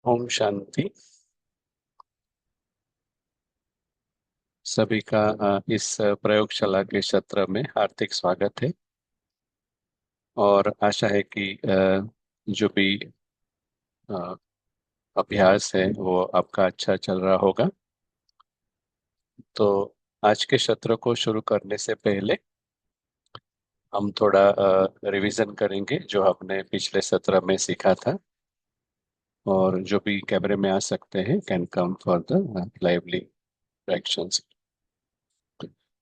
ओम शांति। सभी का इस प्रयोगशाला के सत्र में हार्दिक स्वागत है। और आशा है कि जो भी अ, अभ्यास है वो आपका अच्छा चल रहा होगा। तो आज के सत्र को शुरू करने से पहले हम थोड़ा रिवीजन करेंगे जो हमने पिछले सत्र में सीखा था। और जो भी कैमरे में आ सकते हैं can come for the lively actions.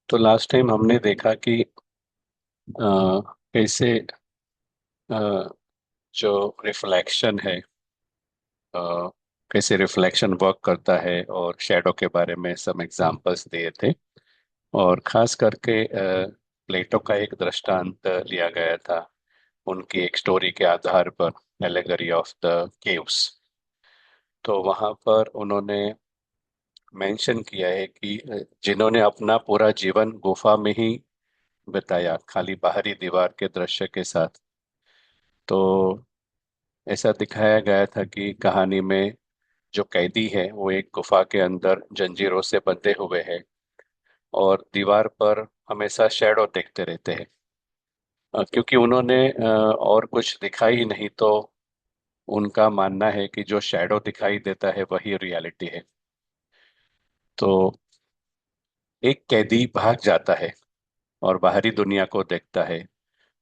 तो लास्ट टाइम हमने देखा कि कैसे अ, जो रिफ्लेक्शन है, अ, कैसे रिफ्लेक्शन वर्क करता है, और शैडो के बारे में सब एग्जांपल्स दिए थे। और खास करके प्लेटो का एक दृष्टांत लिया गया था उनकी एक स्टोरी के आधार पर, एलेगरी ऑफ द केव्स। तो वहां पर उन्होंने मेंशन किया है कि जिन्होंने अपना पूरा जीवन गुफा में ही बिताया खाली बाहरी दीवार के दृश्य के साथ, तो ऐसा दिखाया गया था कि कहानी में जो कैदी है वो एक गुफा के अंदर जंजीरों से बंधे हुए हैं और दीवार पर हमेशा शैडो देखते रहते हैं। क्योंकि उन्होंने और कुछ दिखा ही नहीं, तो उनका मानना है कि जो शैडो दिखाई देता है वही रियलिटी है। तो एक कैदी भाग जाता है और बाहरी दुनिया को देखता है,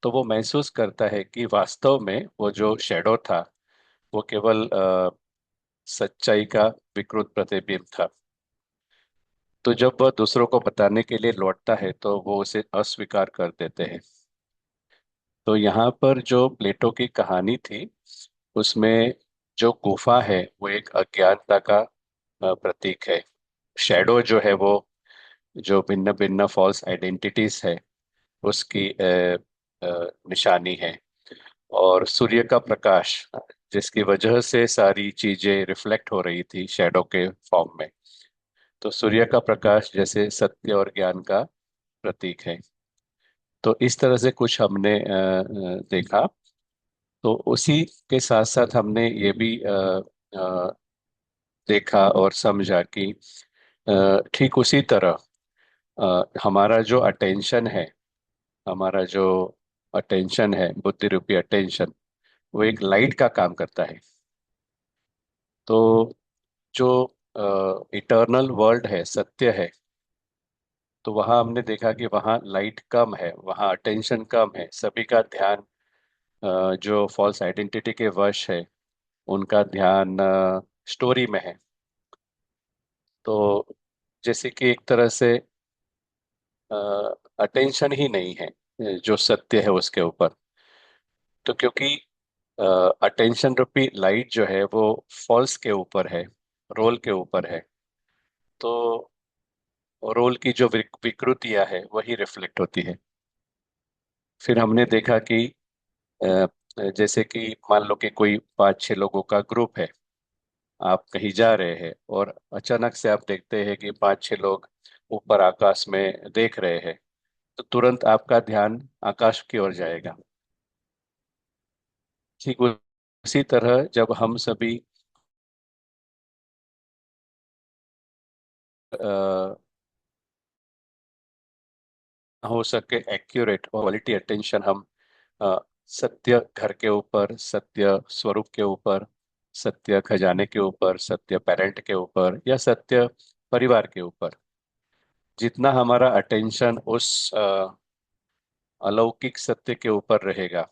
तो वो महसूस करता है कि वास्तव में वो जो शैडो था वो केवल सच्चाई का विकृत प्रतिबिंब था। तो जब वह दूसरों को बताने के लिए लौटता है तो वो उसे अस्वीकार कर देते हैं। तो यहाँ पर जो प्लेटो की कहानी थी उसमें जो गुफा है वो एक अज्ञानता का प्रतीक है। शैडो जो है वो जो भिन्न भिन्न फॉल्स आइडेंटिटीज है उसकी निशानी है। और सूर्य का प्रकाश जिसकी वजह से सारी चीजें रिफ्लेक्ट हो रही थी शैडो के फॉर्म में, तो सूर्य का प्रकाश जैसे सत्य और ज्ञान का प्रतीक है। तो इस तरह से कुछ हमने देखा। तो उसी के साथ साथ हमने ये भी अ, देखा और समझा कि ठीक उसी तरह हमारा जो अटेंशन है, हमारा जो अटेंशन है, बुद्धि रूपी अटेंशन, वो एक लाइट का काम करता है। तो जो इटर्नल वर्ल्ड है, सत्य है, तो वहाँ हमने देखा कि वहाँ लाइट कम है, वहाँ अटेंशन कम है, सभी का ध्यान जो फॉल्स आइडेंटिटी के वश है उनका ध्यान स्टोरी में है। तो जैसे कि एक तरह से अटेंशन ही नहीं है जो सत्य है उसके ऊपर। तो क्योंकि अटेंशन रूपी लाइट जो है वो फॉल्स के ऊपर है, रोल के ऊपर है, तो रोल की जो विकृतियां है वही रिफ्लेक्ट होती है। फिर हमने देखा कि अ, जैसे कि मान लो कि कोई 5-6 लोगों का ग्रुप है, आप कहीं जा रहे हैं और अचानक से आप देखते हैं कि 5-6 लोग ऊपर आकाश में देख रहे हैं, तो तुरंत आपका ध्यान आकाश की ओर जाएगा। ठीक उसी तरह जब हम सभी अ, हो सके एक्यूरेट क्वालिटी अटेंशन हम अ, सत्य घर के ऊपर, सत्य स्वरूप के ऊपर, सत्य खजाने के ऊपर, सत्य पेरेंट के ऊपर, या सत्य परिवार के ऊपर, जितना हमारा अटेंशन उस अलौकिक सत्य के ऊपर रहेगा,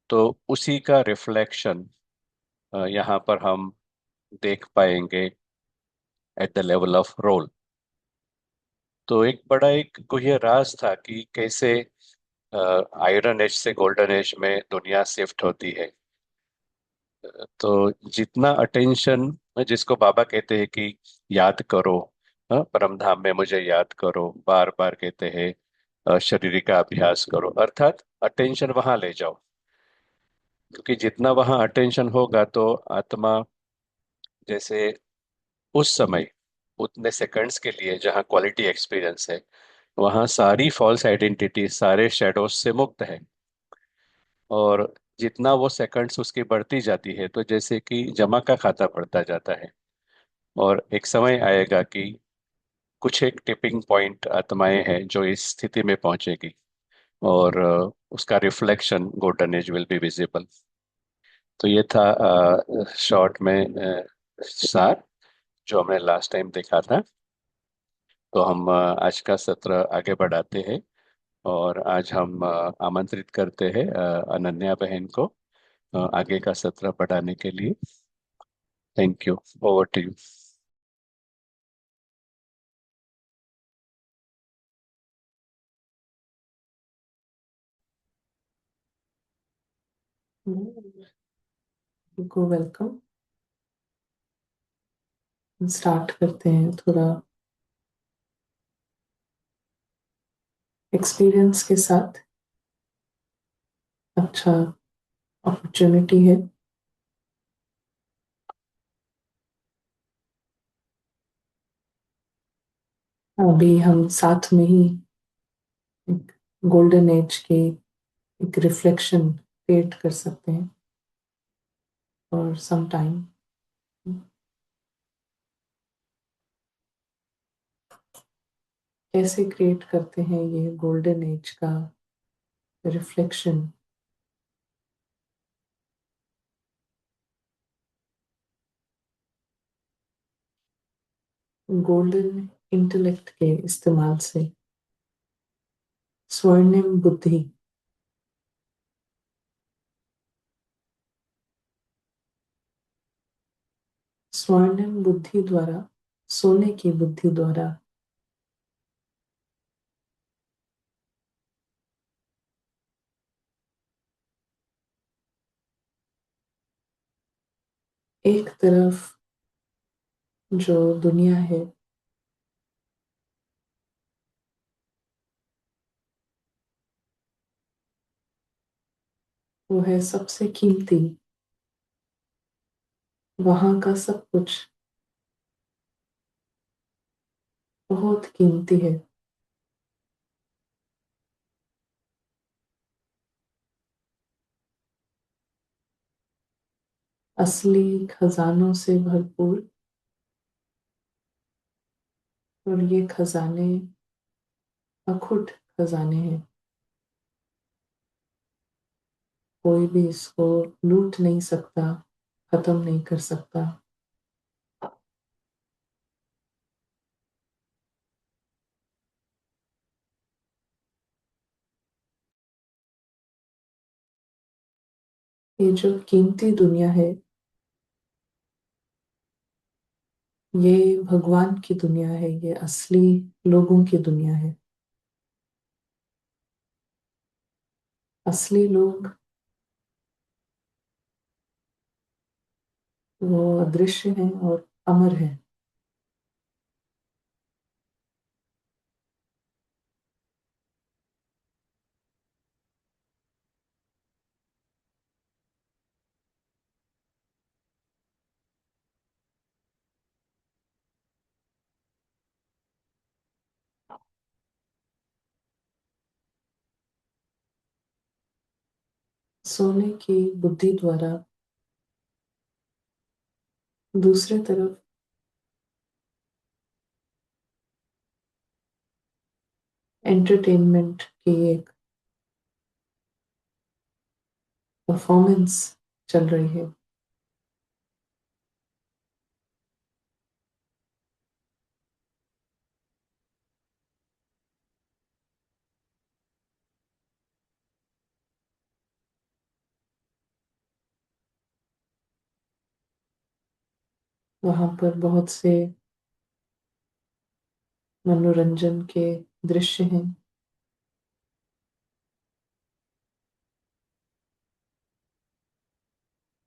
तो उसी का रिफ्लेक्शन यहाँ पर हम देख पाएंगे at the level of role. तो एक बड़ा एक गुह्य राज था कि कैसे आयरन एज से गोल्डन एज में दुनिया शिफ्ट होती है। तो जितना अटेंशन, जिसको बाबा कहते हैं कि याद करो, परम धाम में मुझे याद करो, बार बार कहते हैं शरीर का अभ्यास करो, अर्थात अटेंशन वहां ले जाओ। क्योंकि जितना वहां अटेंशन होगा तो आत्मा जैसे उस समय, उतने सेकंड्स के लिए जहाँ क्वालिटी एक्सपीरियंस है, वहाँ सारी फॉल्स आइडेंटिटी, सारे शेडोज से मुक्त है। और जितना वो सेकंड्स उसकी बढ़ती जाती है, तो जैसे कि जमा का खाता बढ़ता जाता है। और एक समय आएगा कि कुछ एक टिपिंग पॉइंट आत्माएं हैं जो इस स्थिति में पहुंचेगी, और उसका reflection golden age will be visible. तो ये था शॉर्ट में सार जो हमने लास्ट टाइम देखा था। तो हम आज का सत्र आगे बढ़ाते हैं, और आज हम आमंत्रित करते हैं अनन्या बहन को आगे का सत्र पढ़ाने के लिए। Thank you. Over to you. को वेलकम। स्टार्ट करते हैं थोड़ा एक्सपीरियंस के साथ। अच्छा अपॉर्चुनिटी है। अभी हम साथ में ही एक गोल्डन एज की एक रिफ्लेक्शन क्रिएट कर सकते हैं और सम टाइम। कैसे क्रिएट करते हैं ये गोल्डन एज का रिफ्लेक्शन? गोल्डन इंटेलेक्ट के इस्तेमाल से। स्वर्णिम बुद्धि। स्वर्णिम बुद्धि द्वारा, सोने की बुद्धि द्वारा एक तरफ जो दुनिया है वो है सबसे कीमती। वहां का सब कुछ बहुत कीमती है। असली खजानों से भरपूर। और ये खजाने अखुट खजाने हैं। कोई भी इसको लूट नहीं सकता, खत्म नहीं कर सकता। ये जो कीमती दुनिया है, ये भगवान की दुनिया है, ये असली लोगों की दुनिया है। असली लोग वो अदृश्य हैं और अमर हैं। सोने की बुद्धि द्वारा दूसरे तरफ एंटरटेनमेंट की एक परफॉर्मेंस चल रही है। वहां पर बहुत से मनोरंजन के दृश्य हैं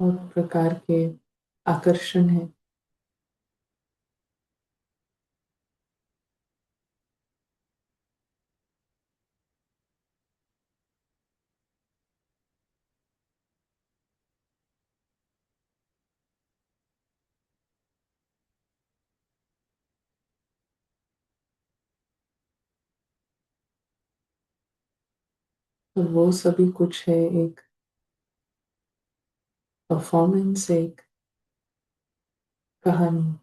और प्रकार के आकर्षण हैं। तो वो सभी कुछ है एक परफॉर्मेंस एक कहानी।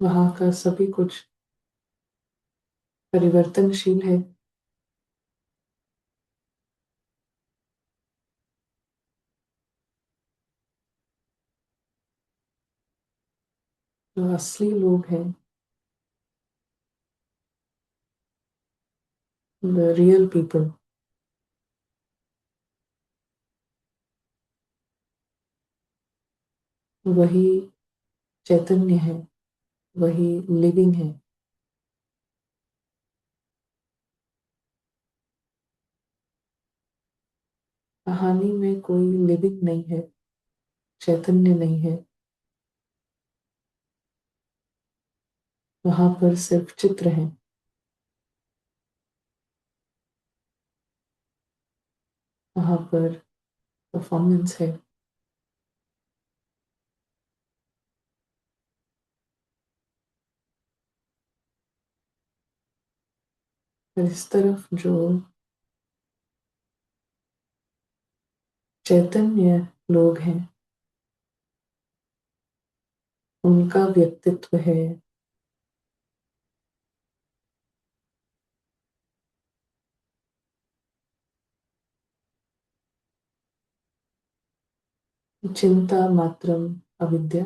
वहाँ का सभी कुछ परिवर्तनशील है। जो असली लोग हैं, द रियल पीपल, वही चैतन्य है, वही लिविंग है। कहानी में कोई लिविंग नहीं है, चैतन्य नहीं है। वहां पर सिर्फ चित्र हैं। वहां पर परफॉर्मेंस है। और इस तरफ जो चैतन्य लोग हैं, उनका व्यक्तित्व है चिंता मात्रम अविद्या,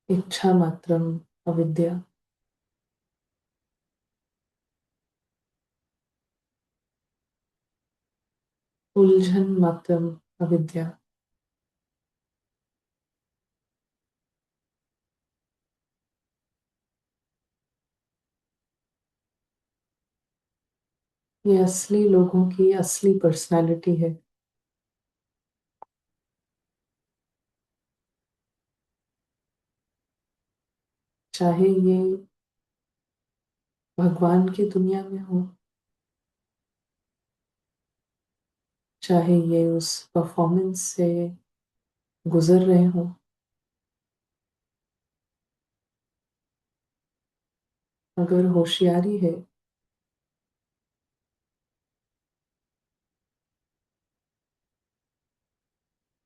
इच्छा मात्रम अविद्या, उलझन मात्रम अविद्या। ये असली लोगों की असली पर्सनालिटी है। चाहे ये भगवान की दुनिया में हो, चाहे ये उस परफॉर्मेंस से गुजर रहे हो, अगर होशियारी है,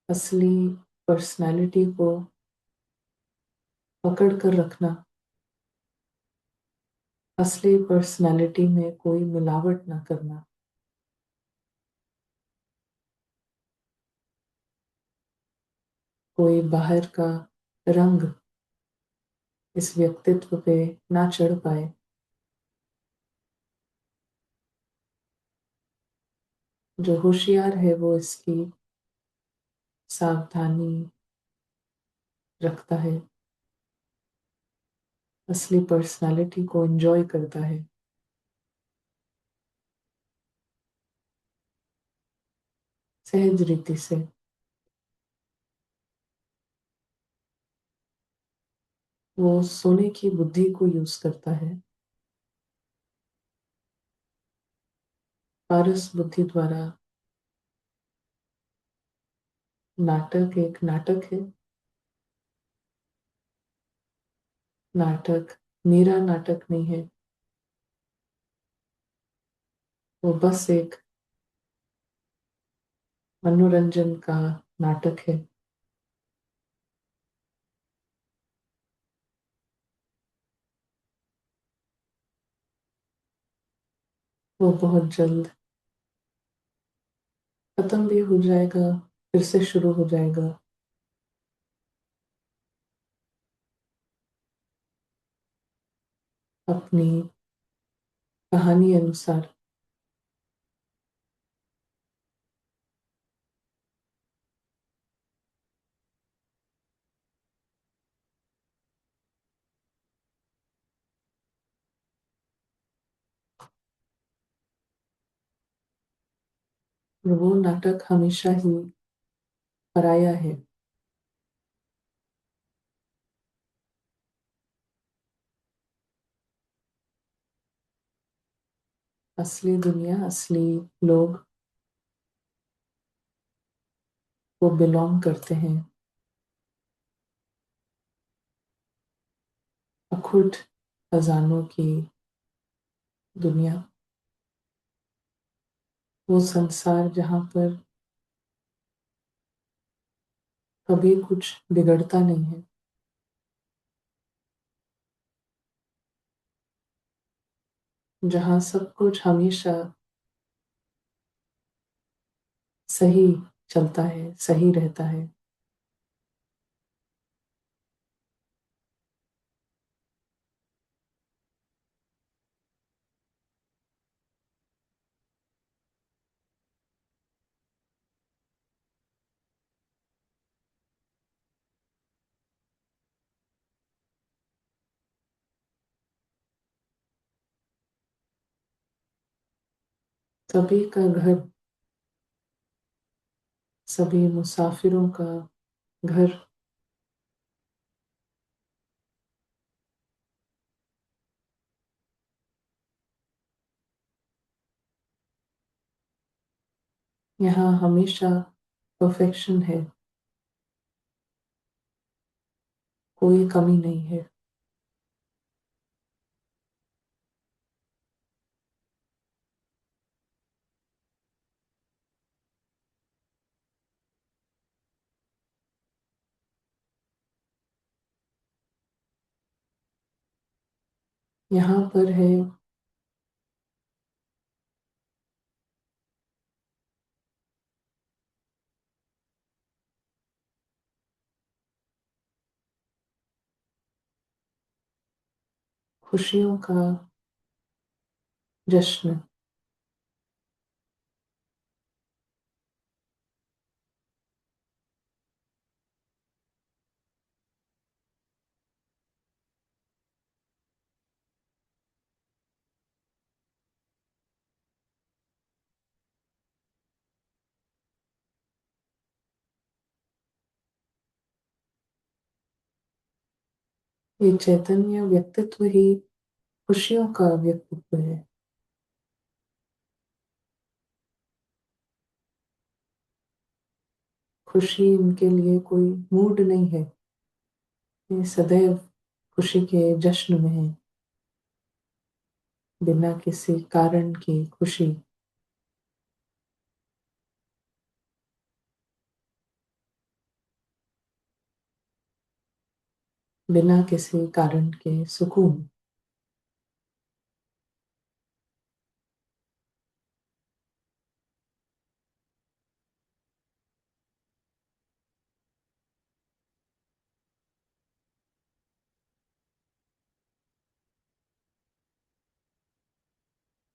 असली पर्सनालिटी को पकड़ कर रखना, असली पर्सनालिटी में कोई मिलावट ना करना, कोई बाहर का रंग इस व्यक्तित्व पे ना चढ़ पाए। जो होशियार है वो इसकी सावधानी रखता है, असली पर्सनालिटी को एंजॉय करता है, सहज रीति से। वो सोने की बुद्धि को यूज करता है। पारस बुद्धि द्वारा नाटक एक नाटक है। नाटक मेरा नाटक नहीं है, वो बस एक मनोरंजन का नाटक है। वो बहुत जल्द खत्म भी हो जाएगा, फिर से शुरू हो जाएगा, अपनी कहानी अनुसार। और वो नाटक हमेशा ही पराया है। असली दुनिया, असली लोग को बिलोंग करते हैं, अखुट खजानों की दुनिया, वो संसार जहाँ पर कभी कुछ बिगड़ता नहीं है, जहाँ सब कुछ हमेशा सही चलता है, सही रहता है। सभी का घर, सभी मुसाफिरों का घर, यहाँ हमेशा परफेक्शन है, कोई कमी नहीं है। यहाँ पर है खुशियों का जश्न। ये चैतन्य व्यक्तित्व ही खुशियों का व्यक्तित्व है। खुशी इनके लिए कोई मूड नहीं है, ये सदैव खुशी के जश्न में है, बिना किसी कारण की खुशी, बिना किसी कारण के सुकून।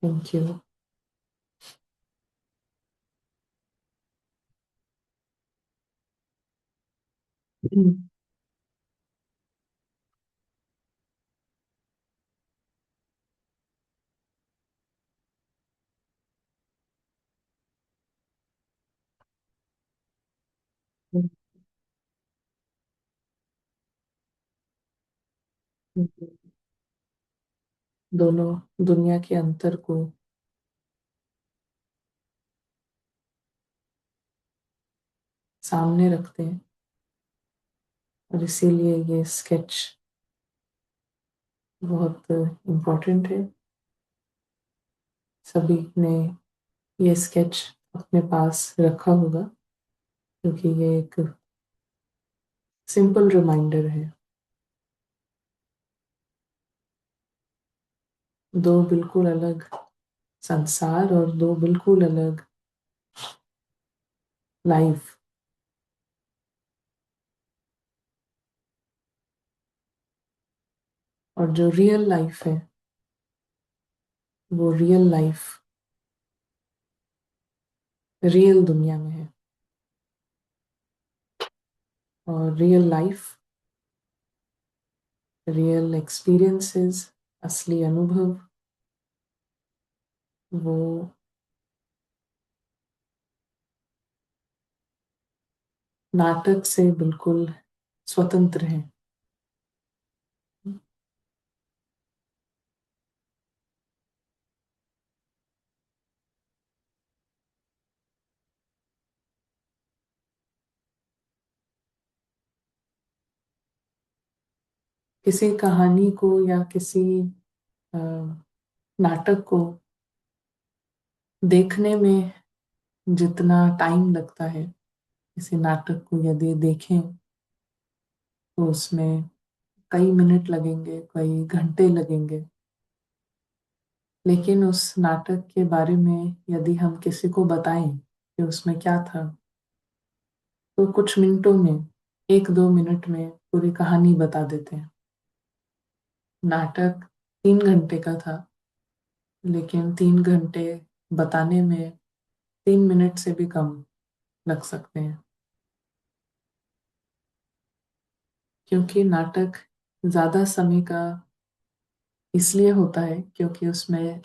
Thank you. दोनों दुनिया के अंतर को सामने रखते हैं, और इसीलिए ये स्केच बहुत इम्पोर्टेंट है। सभी ने ये स्केच अपने पास रखा होगा, क्योंकि ये एक सिंपल रिमाइंडर है। दो बिल्कुल अलग संसार और दो बिल्कुल अलग लाइफ, और जो रियल लाइफ है वो रियल लाइफ रियल दुनिया में है, और रियल लाइफ, रियल एक्सपीरियंसेस, असली अनुभव, वो नाटक से बिल्कुल स्वतंत्र है। किसी कहानी को या किसी अ, नाटक को देखने में जितना टाइम लगता है, किसी नाटक को यदि देखें तो उसमें कई मिनट लगेंगे, कई घंटे लगेंगे। लेकिन उस नाटक के बारे में यदि हम किसी को बताएं कि उसमें क्या था, तो कुछ मिनटों में, 1-2 मिनट में पूरी कहानी बता देते हैं। नाटक 3 घंटे का था, लेकिन 3 घंटे बताने में 3 मिनट से भी कम लग सकते हैं। क्योंकि नाटक ज्यादा समय का इसलिए होता है क्योंकि उसमें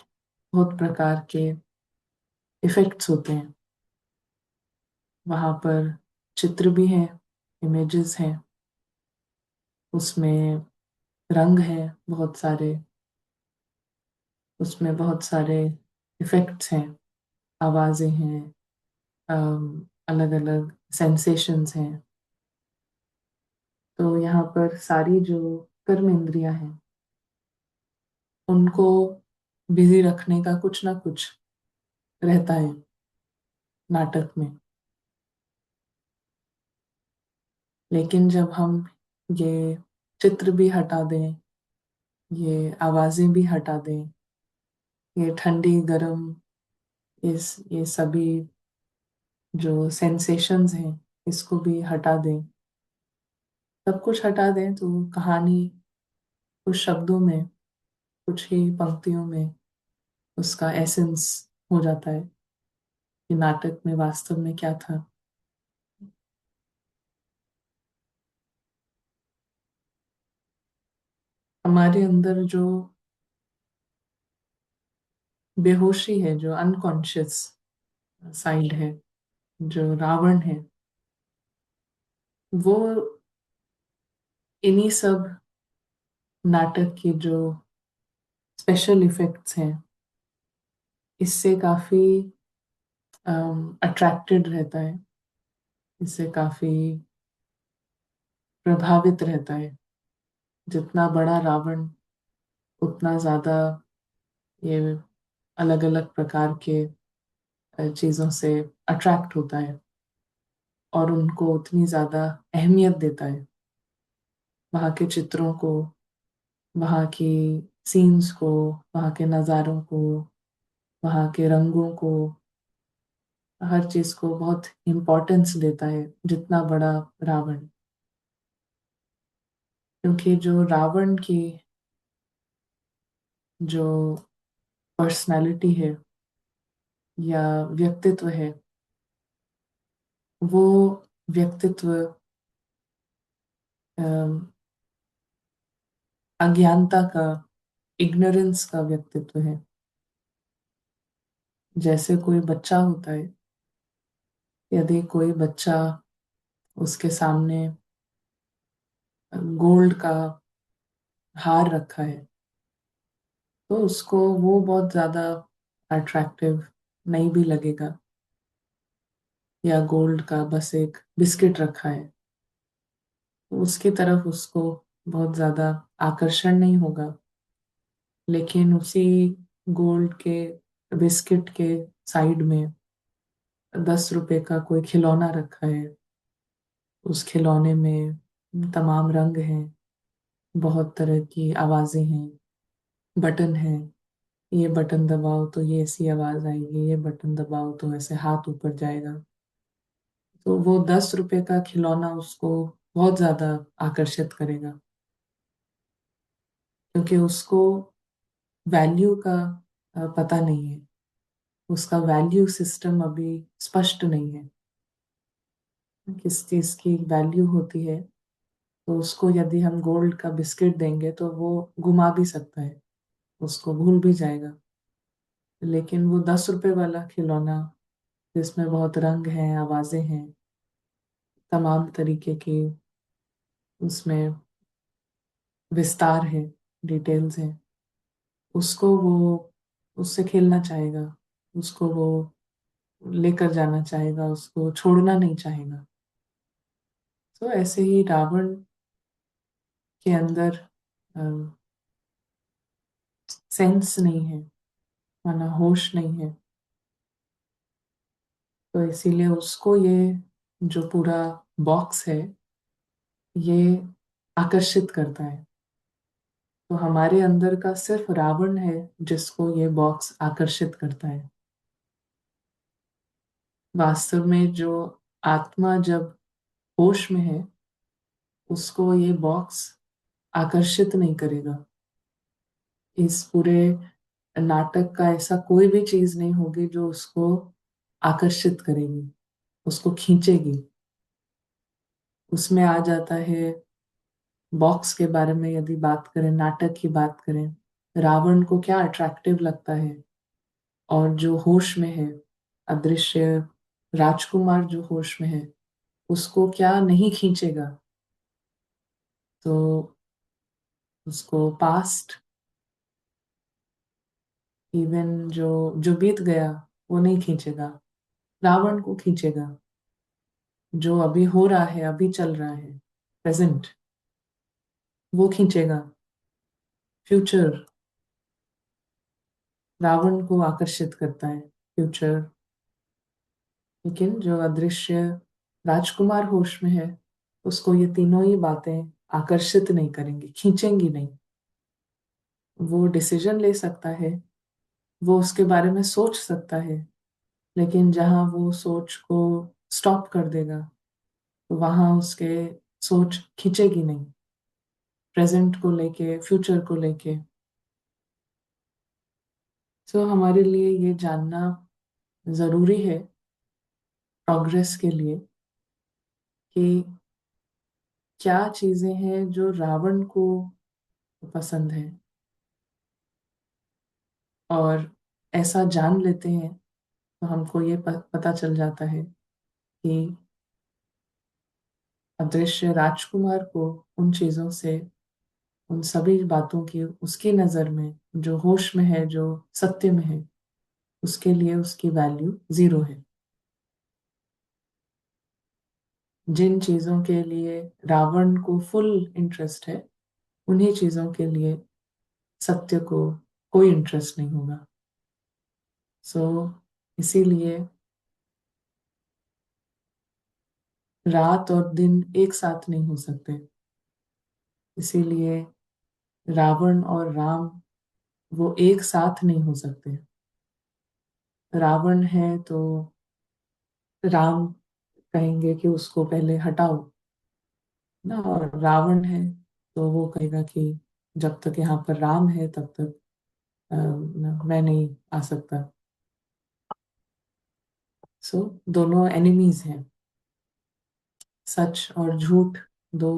बहुत प्रकार के इफेक्ट्स होते हैं। वहां पर चित्र भी हैं, इमेजेस हैं, उसमें रंग हैं बहुत सारे, उसमें बहुत सारे इफेक्ट्स हैं, आवाजें हैं, अलग अलग सेंसेशंस हैं। तो यहाँ पर सारी जो कर्म इंद्रियां हैं उनको बिजी रखने का कुछ ना कुछ रहता है नाटक में। लेकिन जब हम ये चित्र भी हटा दें, ये आवाजें भी हटा दें, ये ठंडी गर्म, ये सभी जो सेंसेशंस हैं इसको भी हटा दें, सब कुछ हटा दें, तो कहानी कुछ शब्दों में, कुछ ही पंक्तियों में उसका एसेंस हो जाता है कि नाटक में वास्तव में क्या था। हमारे अंदर जो बेहोशी है, जो अनकॉन्शियस साइड है, जो रावण है, वो इन्हीं सब नाटक के जो स्पेशल इफेक्ट्स हैं इससे काफी अट्रैक्टेड रहता है, इससे काफी प्रभावित रहता है। जितना बड़ा रावण, उतना ज्यादा ये अलग अलग प्रकार के चीजों से अट्रैक्ट होता है और उनको उतनी ज्यादा अहमियत देता है, वहाँ के चित्रों को, वहाँ की सीन्स को, वहाँ के नज़ारों को, वहाँ के रंगों को, हर चीज को बहुत इम्पोर्टेंस देता है जितना बड़ा रावण। क्योंकि जो रावण की जो पर्सनालिटी है या व्यक्तित्व है, वो व्यक्तित्व अम, अज्ञानता का, इग्नोरेंस का व्यक्तित्व है। जैसे कोई बच्चा होता है, यदि कोई बच्चा, उसके सामने गोल्ड का हार रखा है, तो उसको वो बहुत ज्यादा अट्रैक्टिव नहीं भी लगेगा। या गोल्ड का बस एक बिस्किट रखा है, तो उसकी तरफ उसको बहुत ज्यादा आकर्षण नहीं होगा। लेकिन उसी गोल्ड के बिस्किट के साइड में 10 रुपए का कोई खिलौना रखा है, उस खिलौने में तमाम रंग हैं, बहुत तरह की आवाजें हैं, बटन हैं, ये बटन दबाओ तो ये ऐसी आवाज आएगी, ये बटन दबाओ तो ऐसे हाथ ऊपर जाएगा। तो वो 10 रुपए का खिलौना उसको बहुत ज्यादा आकर्षित करेगा, क्योंकि उसको वैल्यू का पता नहीं है, उसका वैल्यू सिस्टम अभी स्पष्ट नहीं है, किस चीज की वैल्यू होती है। तो उसको यदि हम गोल्ड का बिस्किट देंगे तो वो घुमा भी सकता है, उसको भूल भी जाएगा। लेकिन वो 10 रुपए वाला खिलौना जिसमें बहुत रंग हैं, आवाजें हैं, तमाम तरीके की उसमें विस्तार है, डिटेल्स हैं, उसको वो, उससे खेलना चाहेगा, उसको वो लेकर जाना चाहेगा, उसको छोड़ना नहीं चाहेगा। तो ऐसे ही रावण के अंदर सेंस नहीं है, माना होश नहीं है। तो इसीलिए उसको ये जो पूरा बॉक्स है ये आकर्षित करता है। तो हमारे अंदर का सिर्फ रावण है जिसको ये बॉक्स आकर्षित करता है। वास्तव में जो आत्मा जब होश में है उसको ये बॉक्स आकर्षित नहीं करेगा। इस पूरे नाटक का ऐसा कोई भी चीज नहीं होगी जो उसको आकर्षित करेगी, उसको खींचेगी। उसमें आ जाता है, बॉक्स के बारे में यदि बात करें, नाटक की बात करें, रावण को क्या अट्रैक्टिव लगता है, और जो होश में है, अदृश्य राजकुमार जो होश में है, उसको क्या नहीं खींचेगा। तो उसको पास्ट, इवन जो जो बीत गया वो नहीं खींचेगा, रावण को खींचेगा। जो अभी हो रहा है, अभी चल रहा है, प्रेजेंट, वो खींचेगा। फ्यूचर रावण को आकर्षित करता है, फ्यूचर। लेकिन जो अदृश्य राजकुमार होश में है उसको ये तीनों ही बातें आकर्षित नहीं करेंगी, खींचेंगी नहीं। वो डिसीजन ले सकता है, वो उसके बारे में सोच सकता है, लेकिन जहां वो सोच को स्टॉप कर देगा तो वहां उसके सोच खींचेगी नहीं, प्रेजेंट को लेके, फ्यूचर को लेके। सो हमारे लिए ये जानना जरूरी है प्रोग्रेस के लिए कि क्या चीजें हैं जो रावण को पसंद है। और ऐसा जान लेते हैं तो हमको ये पता चल जाता है कि अदृश्य राजकुमार को उन चीजों से, उन सभी बातों की उसकी नजर में, जो होश में है, जो सत्य में है, उसके लिए उसकी वैल्यू जीरो है। जिन चीजों के लिए रावण को फुल इंटरेस्ट है, उन्हीं चीजों के लिए सत्य को कोई इंटरेस्ट नहीं होगा। सो इसीलिए रात और दिन एक साथ नहीं हो सकते। इसीलिए रावण और राम वो एक साथ नहीं हो सकते। रावण है तो राम कहेंगे कि उसको पहले हटाओ ना, और रावण है तो वो कहेगा कि जब तक यहाँ पर राम है तब तक मैं नहीं आ सकता। सो दोनों एनिमीज हैं। सच और झूठ दो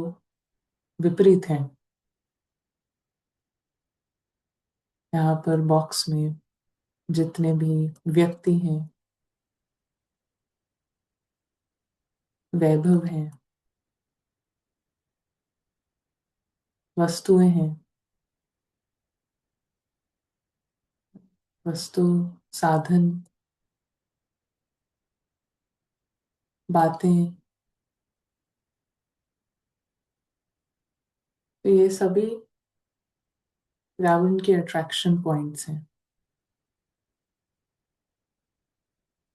विपरीत हैं। यहाँ पर बॉक्स में जितने भी व्यक्ति हैं, वैभव हैं, वस्तुएं हैं, वस्तु, साधन, बातें, तो ये सभी रावण के अट्रैक्शन पॉइंट्स हैं।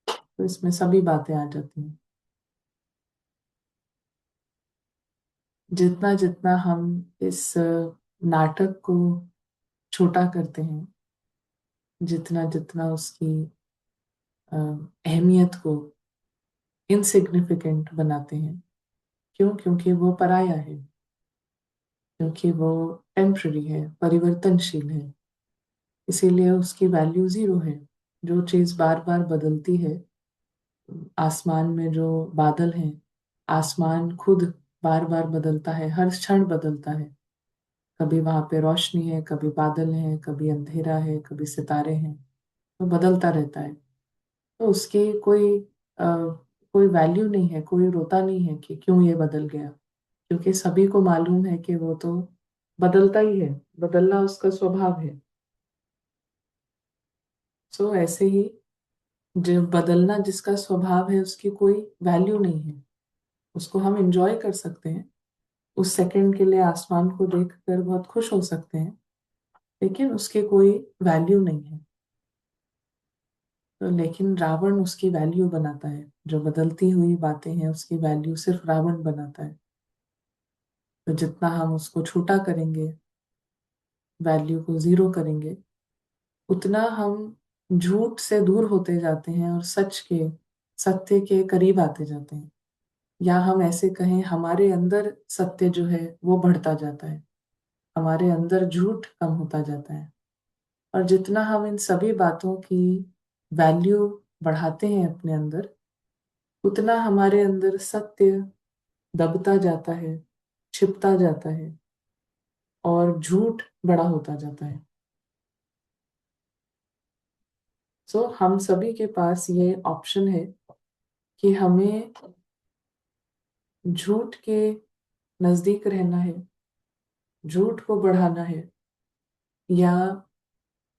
तो इसमें सभी बातें आ जाती हैं। जितना जितना हम इस नाटक को छोटा करते हैं, जितना जितना उसकी अहमियत को इनसिग्निफिकेंट बनाते हैं, क्यों? क्योंकि वो पराया है, क्योंकि वो टेम्पररी है, परिवर्तनशील है, इसीलिए उसकी वैल्यू जीरो है। जो चीज बार बार बदलती है, आसमान में जो बादल हैं, आसमान खुद बार बार बदलता है, हर क्षण बदलता है। कभी वहां पे रोशनी है, कभी बादल है, कभी अंधेरा है, कभी सितारे हैं, तो बदलता रहता है। तो उसकी कोई वैल्यू नहीं है, कोई रोता नहीं है कि क्यों ये बदल गया, क्योंकि सभी को मालूम है कि वो तो बदलता ही है, बदलना उसका स्वभाव है। सो ऐसे ही जो बदलना जिसका स्वभाव है उसकी कोई वैल्यू नहीं है। उसको हम इंजॉय कर सकते हैं, उस सेकंड के लिए आसमान को देखकर बहुत खुश हो सकते हैं, लेकिन उसकी कोई वैल्यू नहीं है। तो लेकिन रावण उसकी वैल्यू बनाता है, जो बदलती हुई बातें हैं उसकी वैल्यू सिर्फ रावण बनाता है। तो जितना हम उसको छोटा करेंगे, वैल्यू को जीरो करेंगे, उतना हम झूठ से दूर होते जाते हैं और सत्य के करीब आते जाते हैं। या हम ऐसे कहें, हमारे अंदर सत्य जो है वो बढ़ता जाता है, हमारे अंदर झूठ कम होता जाता है। और जितना हम इन सभी बातों की वैल्यू बढ़ाते हैं अपने अंदर, उतना हमारे अंदर सत्य दबता जाता है, छिपता जाता है, और झूठ बड़ा होता जाता है। सो हम सभी के पास ये ऑप्शन है कि हमें झूठ के नजदीक रहना है, झूठ को बढ़ाना है, या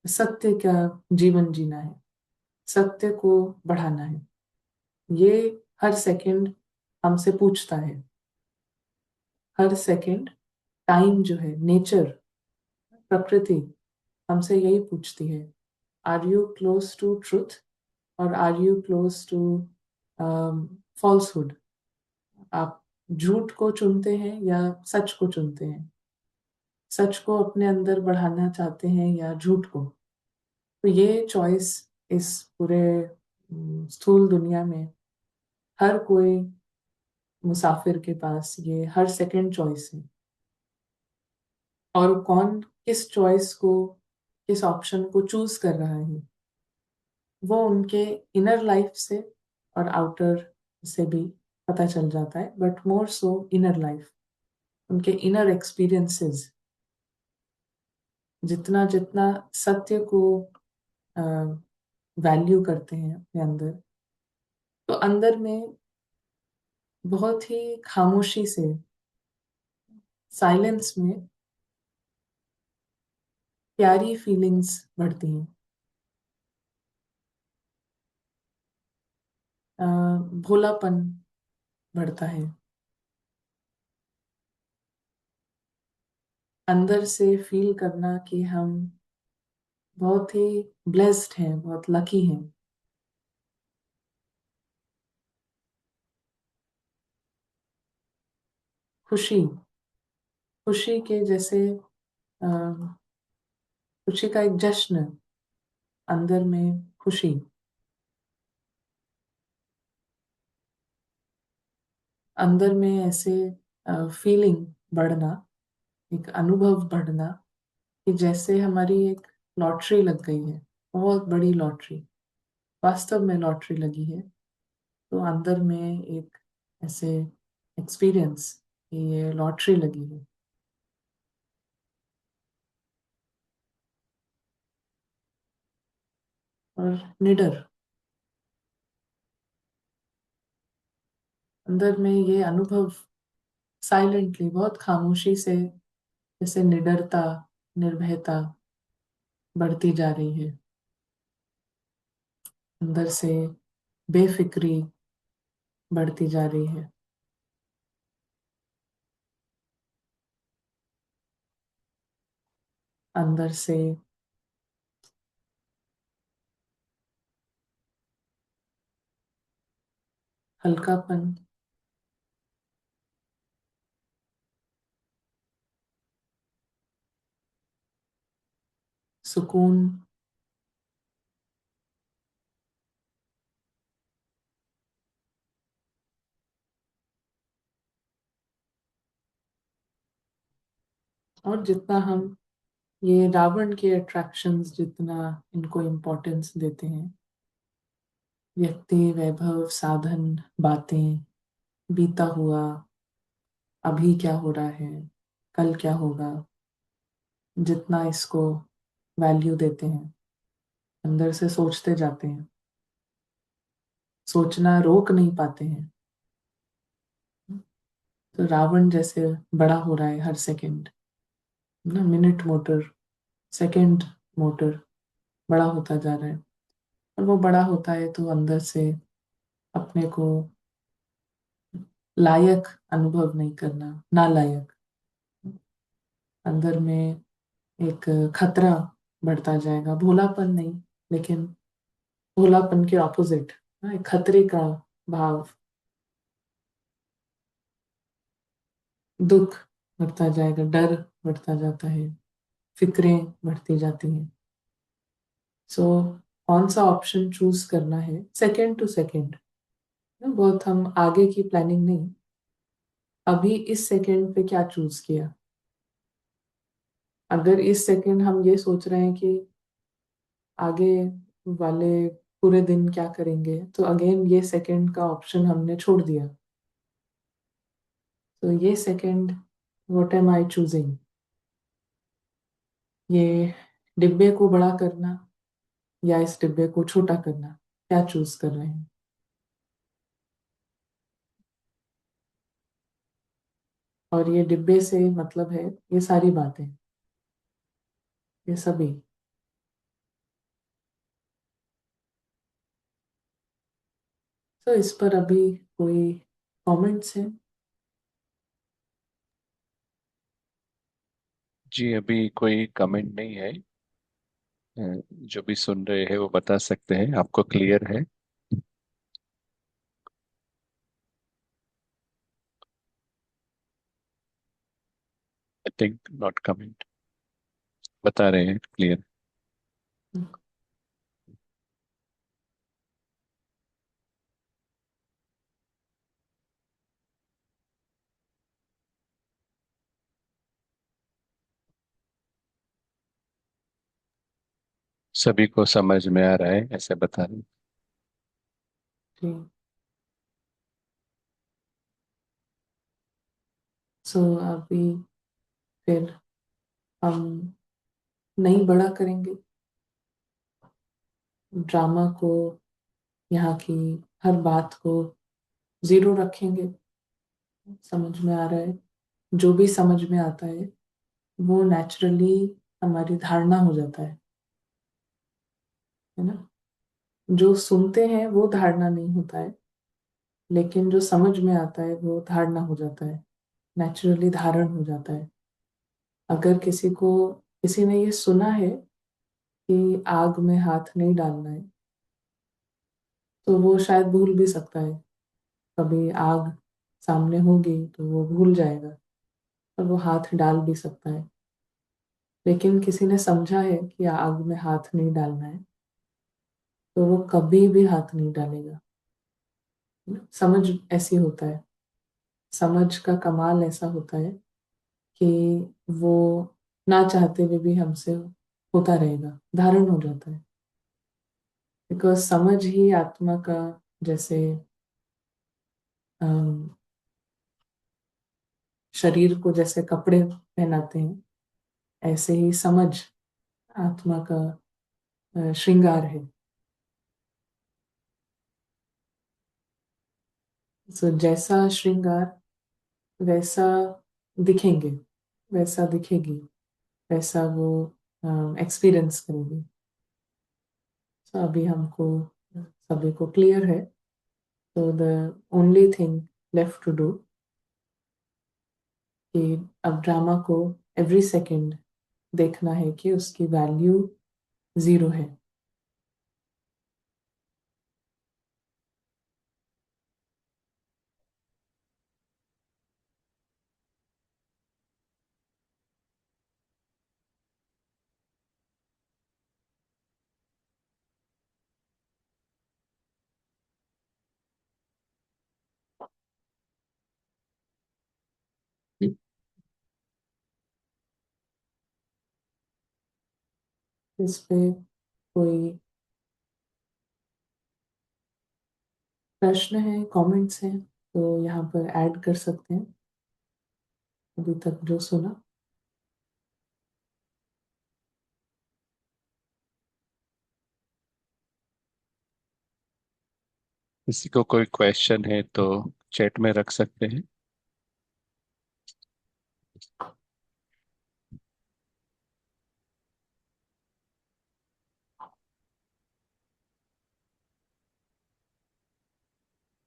सत्य का जीवन जीना है, सत्य को बढ़ाना है। ये हर सेकंड हमसे पूछता है। हर सेकंड टाइम जो है, नेचर, प्रकृति हमसे यही पूछती है, are you close to truth और are you close to falsehood? आप झूठ को चुनते हैं या सच को चुनते हैं? सच को अपने अंदर बढ़ाना चाहते हैं या झूठ को? तो ये चॉइस इस पूरे स्थूल दुनिया में हर कोई मुसाफिर के पास ये हर सेकंड चॉइस है। और कौन किस चॉइस को, किस ऑप्शन को चूज कर रहा है, वो उनके इनर लाइफ से और आउटर से भी पता चल जाता है, but more so inner life, उनके इनर एक्सपीरियंसेस। जितना जितना सत्य को वैल्यू करते हैं अपने अंदर, तो अंदर में बहुत ही खामोशी से, साइलेंस में प्यारी फीलिंग्स बढ़ती हैं। अ, भोलापन बढ़ता है। अंदर से फील करना कि हम बहुत ही ब्लेस्ड हैं, बहुत लकी हैं। खुशी, खुशी के जैसे, अ, खुशी का एक जश्न, अंदर में खुशी, अंदर में ऐसे फीलिंग बढ़ना, एक अनुभव बढ़ना कि जैसे हमारी एक लॉटरी लग गई है, बहुत बड़ी लॉटरी, वास्तव में लॉटरी लगी है। तो अंदर में एक ऐसे एक्सपीरियंस कि ये लॉटरी लगी है। और निडर, अंदर में ये अनुभव साइलेंटली, बहुत खामोशी से, जैसे निडरता, निर्भयता बढ़ती जा रही है। अंदर से बेफिक्री बढ़ती जा रही है। अंदर से हल्कापन, सुकून, और जितना हम ये रावण के अट्रैक्शंस, जितना इनको इम्पोर्टेंस देते हैं, व्यक्ति, वैभव, साधन, बातें, बीता हुआ, अभी क्या हो रहा है, कल क्या होगा, जितना इसको वैल्यू देते हैं, अंदर से सोचते जाते हैं, सोचना रोक नहीं पाते हैं। तो रावण जैसे बड़ा हो रहा है हर सेकंड, ना, मिनट मोटर, सेकंड मोटर बड़ा होता जा रहा है। और वो बड़ा होता है तो अंदर से अपने को लायक अनुभव नहीं करना, नालायक। अंदर में एक खतरा बढ़ता जाएगा, भोलापन नहीं, लेकिन भोलापन के ऑपोजिट, एक खतरे का भाव, दुख बढ़ता जाएगा, डर बढ़ता जाता है, फिक्रें बढ़ती जाती हैं। सो कौन सा ऑप्शन चूज करना है, सेकंड टू सेकंड, बहुत हम आगे की प्लानिंग नहीं, अभी इस सेकंड पे क्या चूज किया। अगर इस सेकंड हम ये सोच रहे हैं कि आगे वाले पूरे दिन क्या करेंगे, तो अगेन ये सेकंड का ऑप्शन हमने छोड़ दिया। तो ये second, what am I choosing, ये डिब्बे को बड़ा करना या इस डिब्बे को छोटा करना, क्या चूज कर रहे हैं। और ये डिब्बे से मतलब है ये सारी बातें, ये सभी। तो इस पर अभी कोई कमेंट्स हैं? जी अभी कोई कमेंट नहीं है। जो भी सुन रहे हैं वो बता सकते हैं, आपको क्लियर है? आई थिंक नॉट कमेंट, बता रहे हैं क्लियर। सभी को समझ में आ रहा है ऐसे बता रहे हैं। जी। सो अभी फिर हम नहीं बड़ा करेंगे ड्रामा को, यहाँ की हर बात को जीरो रखेंगे। समझ में आ रहा है, जो भी समझ में आता है वो नेचुरली हमारी धारणा हो जाता है ना। जो सुनते हैं वो धारणा नहीं होता है, लेकिन जो समझ में आता है वो धारणा हो जाता है, नेचुरली धारण हो जाता है। अगर किसी ने ये सुना है कि आग में हाथ नहीं डालना है, तो वो शायद भूल भी सकता है। कभी आग सामने होगी तो वो भूल जाएगा, और वो हाथ डाल भी सकता है। लेकिन किसी ने समझा है कि आग में हाथ नहीं डालना है, तो वो कभी भी हाथ नहीं डालेगा। समझ ऐसी होता है, समझ का कमाल ऐसा होता है कि वो ना चाहते हुए भी हमसे होता रहेगा, धारण हो जाता है। बिकॉज समझ ही आत्मा का, जैसे अम, शरीर को जैसे कपड़े पहनाते हैं, ऐसे ही समझ आत्मा का श्रृंगार है। सो जैसा श्रृंगार वैसा दिखेंगे, वैसा दिखेगी, वैसा वो एक्सपीरियंस करेगी। तो अभी हमको सभी को क्लियर है। तो the only thing left to do कि अब ड्रामा को एवरी सेकंड देखना है कि उसकी वैल्यू जीरो है। इस पे कोई प्रश्न है, कमेंट्स हैं, तो यहाँ पर ऐड कर सकते हैं अभी तक जो सुना। किसी को कोई क्वेश्चन है तो चैट में रख सकते हैं।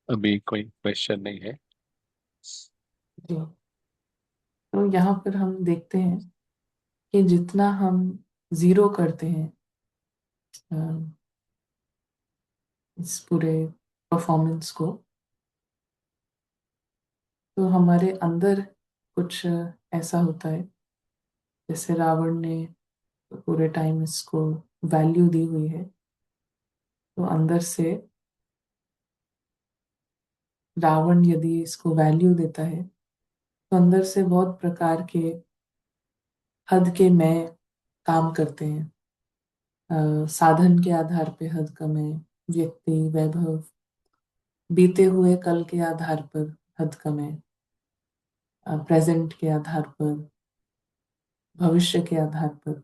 अभी कोई क्वेश्चन नहीं है। जी। तो यहाँ पर हम देखते हैं कि जितना हम जीरो करते हैं अ, इस पूरे परफॉर्मेंस को, तो हमारे अंदर कुछ ऐसा होता है, जैसे रावण ने पूरे टाइम इसको वैल्यू दी हुई है, तो अंदर से रावण यदि इसको वैल्यू देता है तो अंदर से बहुत प्रकार के हद के मैं काम करते हैं। साधन के आधार पे हद का मैं, व्यक्ति, वैभव, बीते हुए कल के आधार पर हद का मैं, प्रेजेंट के आधार पर, भविष्य के आधार पर।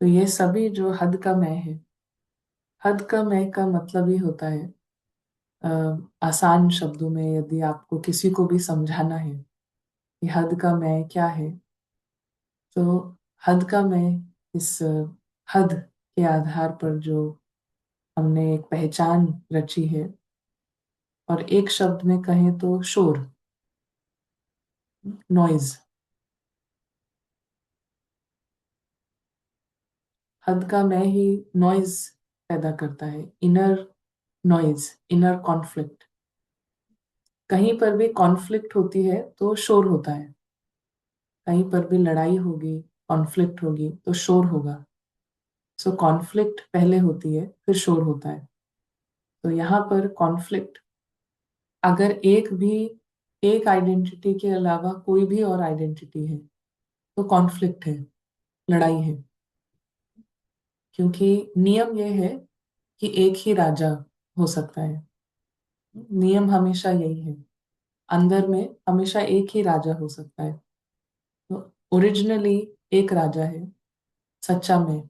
तो ये सभी जो हद का मैं है, हद का मैं का मतलब ही होता है, अ, आसान शब्दों में यदि आपको किसी को भी समझाना है कि हद का मैं क्या है, तो हद का मैं इस हद के आधार पर जो हमने एक पहचान रची है, और एक शब्द में कहें तो शोर, नॉइज। हद का मैं ही नॉइज पैदा करता है, इनर नॉइज, इनर कॉन्फ्लिक्ट। कहीं पर भी कॉन्फ्लिक्ट होती है तो शोर होता है, कहीं पर भी लड़ाई होगी, कॉन्फ्लिक्ट होगी तो शोर होगा। सो कॉन्फ्लिक्ट पहले होती है, फिर शोर होता है। तो यहाँ पर कॉन्फ्लिक्ट, अगर एक आइडेंटिटी के अलावा कोई भी और आइडेंटिटी है तो कॉन्फ्लिक्ट है, लड़ाई है। क्योंकि नियम यह है कि एक ही राजा हो सकता है, नियम हमेशा यही है, अंदर में हमेशा एक ही राजा हो सकता है। तो ओरिजिनली एक राजा है, सच्चा मैं।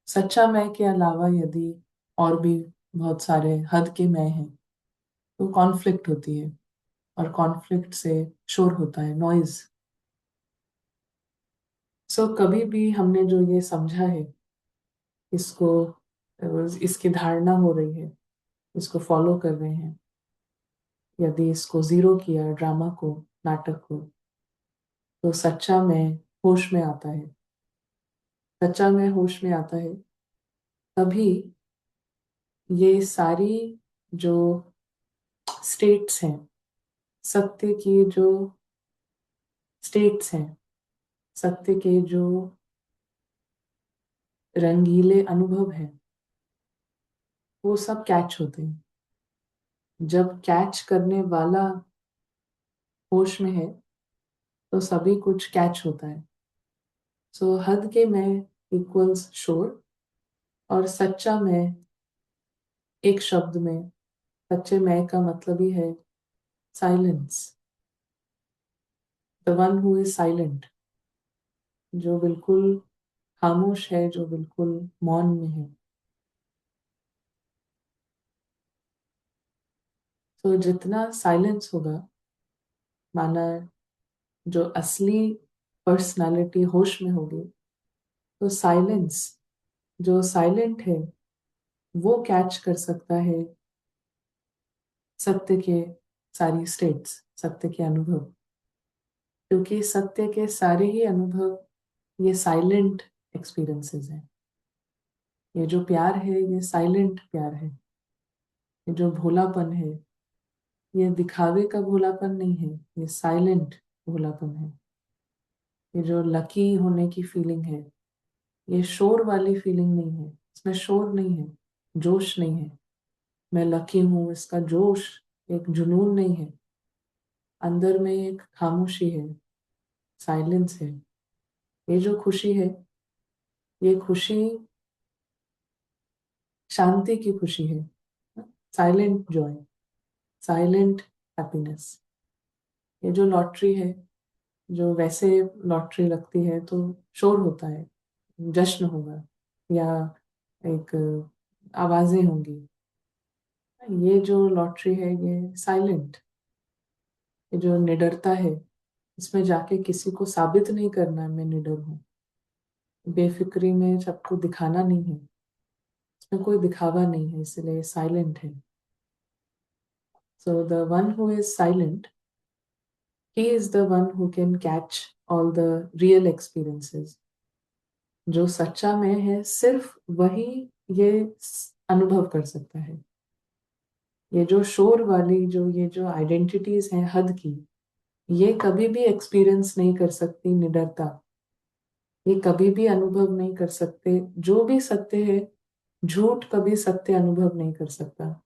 सच्चा मैं के अलावा यदि और भी बहुत सारे हद के मैं हैं तो कॉन्फ्लिक्ट होती है, और कॉन्फ्लिक्ट से शोर होता है, नॉइज। सो कभी भी हमने जो ये समझा है, इसको, इसकी धारणा हो रही है, इसको फॉलो कर रहे हैं, यदि इसको जीरो किया, ड्रामा को, नाटक को, तो सच्चा मैं होश में आता है। सच्चा मैं होश में आता है तभी ये सारी जो स्टेट्स हैं, सत्य की जो स्टेट्स हैं, सत्य के जो रंगीले अनुभव हैं, वो सब कैच होते हैं। जब कैच करने वाला होश में है तो सभी कुछ कैच होता है। सो हद के मैं इक्वल्स शोर, और सच्चा मैं, एक शब्द में सच्चे मैं का मतलब ही है silence, the one who is silent, जो बिल्कुल खामोश है, जो बिल्कुल मौन में है। तो जितना साइलेंस होगा, माना जो असली पर्सनालिटी होश में होगी, तो साइलेंस, जो साइलेंट है, वो कैच कर सकता है सत्य के सारी स्टेट्स, सत्य के अनुभव। क्योंकि सत्य के सारे ही अनुभव ये साइलेंट एक्सपीरियंसेस हैं। ये जो प्यार है ये साइलेंट प्यार है। ये जो भोलापन है, ये दिखावे का भोलापन नहीं है, ये साइलेंट भोलापन है। ये जो लकी होने की फीलिंग है, ये शोर वाली फीलिंग नहीं है, इसमें शोर नहीं है, जोश नहीं है। मैं लकी हूं, इसका जोश, एक जुनून नहीं है। अंदर में एक खामोशी है, साइलेंस है। ये जो खुशी है, ये खुशी शांति की खुशी है, साइलेंट जॉय, साइलेंट हैप्पीनेस। ये जो लॉटरी है, जो वैसे लॉटरी लगती है तो शोर होता है, जश्न होगा, या एक आवाजें होंगी। ये जो लॉटरी है ये साइलेंट, ये जो निडरता है, इसमें जाके किसी को साबित नहीं करना है मैं निडर हूँ, बेफिक्री में सबको दिखाना नहीं है, इसमें कोई दिखावा नहीं है, इसलिए साइलेंट है। So the one who is silent he is the one who can catch all the real experiences. जो सच्चा मैं है सिर्फ वही ये अनुभव कर सकता है। ये जो शोर वाली जो ये जो आइडेंटिटीज हैं हद की, ये कभी भी एक्सपीरियंस नहीं कर सकती निडरता। ये कभी भी अनुभव नहीं कर सकते। जो भी सत्य है, झूठ कभी सत्य अनुभव नहीं कर सकता।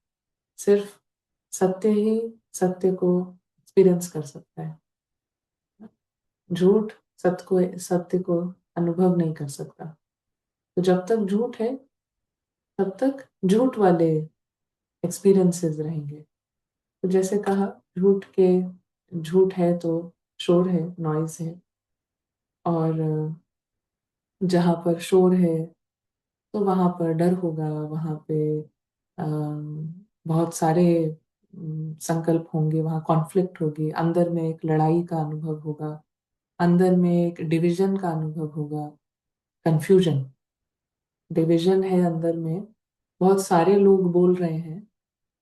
सिर्फ सत्य ही सत्य को एक्सपीरियंस कर सकता है। झूठ सत्य को अनुभव नहीं कर सकता। तो जब तक झूठ है तब तक झूठ वाले एक्सपीरियंसेस रहेंगे। तो जैसे कहा, झूठ है तो शोर है, नॉइज है। और जहाँ पर शोर है तो वहां पर डर होगा, वहां पे बहुत सारे संकल्प होंगे, वहां कॉन्फ्लिक्ट होगी, अंदर में एक लड़ाई का अनुभव होगा, अंदर में एक डिवीजन का अनुभव होगा। कंफ्यूजन, डिवीजन है अंदर में। बहुत सारे लोग बोल रहे हैं,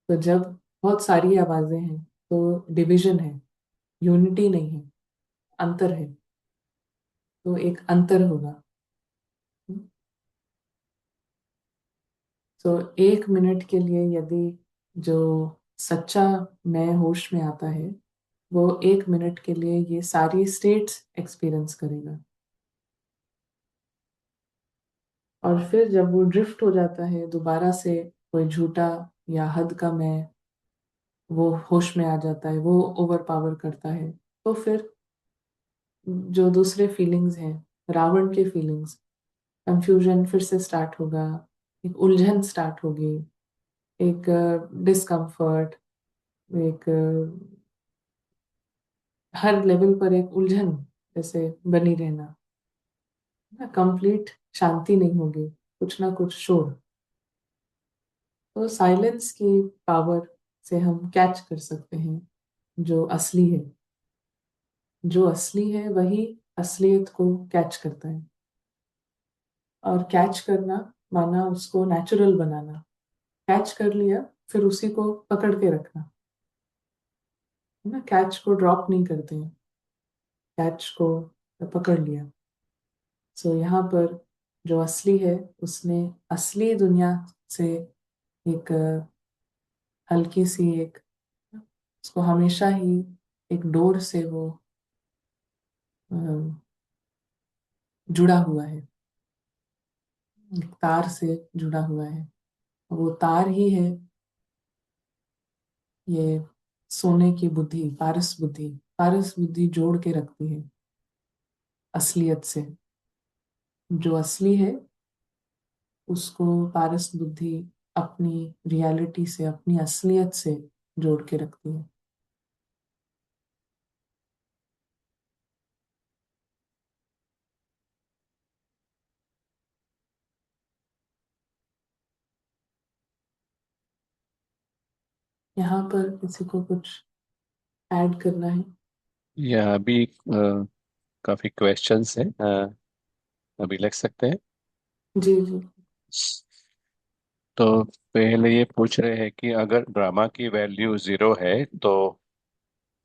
तो जब बहुत सारी आवाजें हैं तो डिवीजन है, यूनिटी नहीं है, अंतर है। तो एक अंतर होगा। तो 1 मिनट के लिए यदि जो सच्चा मैं होश में आता है, वो 1 मिनट के लिए ये सारी स्टेट्स एक्सपीरियंस करेगा। और फिर जब वो ड्रिफ्ट हो जाता है दोबारा से, कोई झूठा या हद का मैं वो होश में आ जाता है, वो ओवर पावर करता है, तो फिर जो दूसरे फीलिंग्स हैं, रावण के फीलिंग्स, कंफ्यूजन फिर से स्टार्ट होगा, एक उलझन स्टार्ट होगी, एक डिस्कम्फर्ट, एक हर लेवल पर एक उलझन जैसे बनी रहना ना, कंप्लीट शांति नहीं होगी, कुछ ना कुछ शोर। तो साइलेंस की पावर से हम कैच कर सकते हैं जो असली है। जो असली है वही असलियत को कैच करता है। और कैच करना माना उसको नेचुरल बनाना। कैच कर लिया, फिर उसी को पकड़ के रखना, है ना। कैच को ड्रॉप नहीं करते हैं, कैच को पकड़ लिया। सो यहाँ पर जो असली है, उसने असली दुनिया से एक हल्की सी एक, उसको हमेशा ही एक डोर से वो अ, जुड़ा हुआ है, एक तार से जुड़ा हुआ है। वो तार ही है ये सोने की बुद्धि, पारस बुद्धि। पारस बुद्धि जोड़ के रखती है असलियत से। जो असली है उसको पारस बुद्धि अपनी रियलिटी से, अपनी असलियत से जोड़ के रखती है। यहाँ पर किसी को कुछ ऐड करना है? या अभी काफी क्वेश्चंस हैं, अभी लग सकते हैं। जी जी। तो पहले ये पूछ रहे हैं कि अगर ड्रामा की वैल्यू जीरो है तो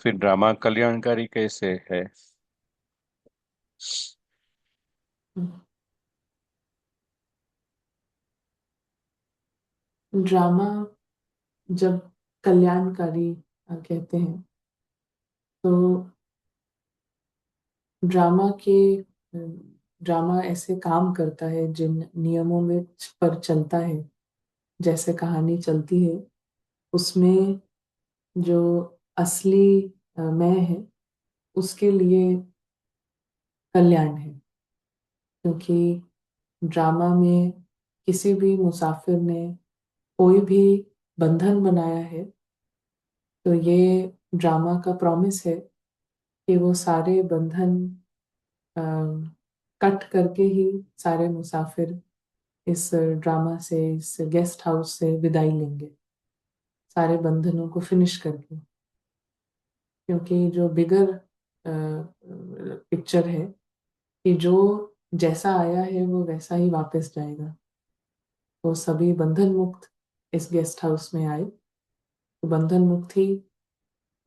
फिर ड्रामा कल्याणकारी कैसे है। ड्रामा जब कल्याणकारी कहते हैं, तो ड्रामा के ड्रामा ऐसे काम करता है जिन नियमों में पर चलता है, जैसे कहानी चलती है उसमें जो असली मैं है उसके लिए कल्याण है। क्योंकि ड्रामा में किसी भी मुसाफिर ने कोई भी बंधन बनाया है, तो ये ड्रामा का प्रॉमिस है कि वो सारे बंधन कट करके ही सारे मुसाफिर इस ड्रामा से, इस गेस्ट हाउस से विदाई लेंगे, सारे बंधनों को फिनिश करके। क्योंकि जो बिगर पिक्चर है कि जो जैसा आया है वो वैसा ही वापस जाएगा। तो सभी बंधन मुक्त इस गेस्ट हाउस में आए, तो बंधन मुक्त ही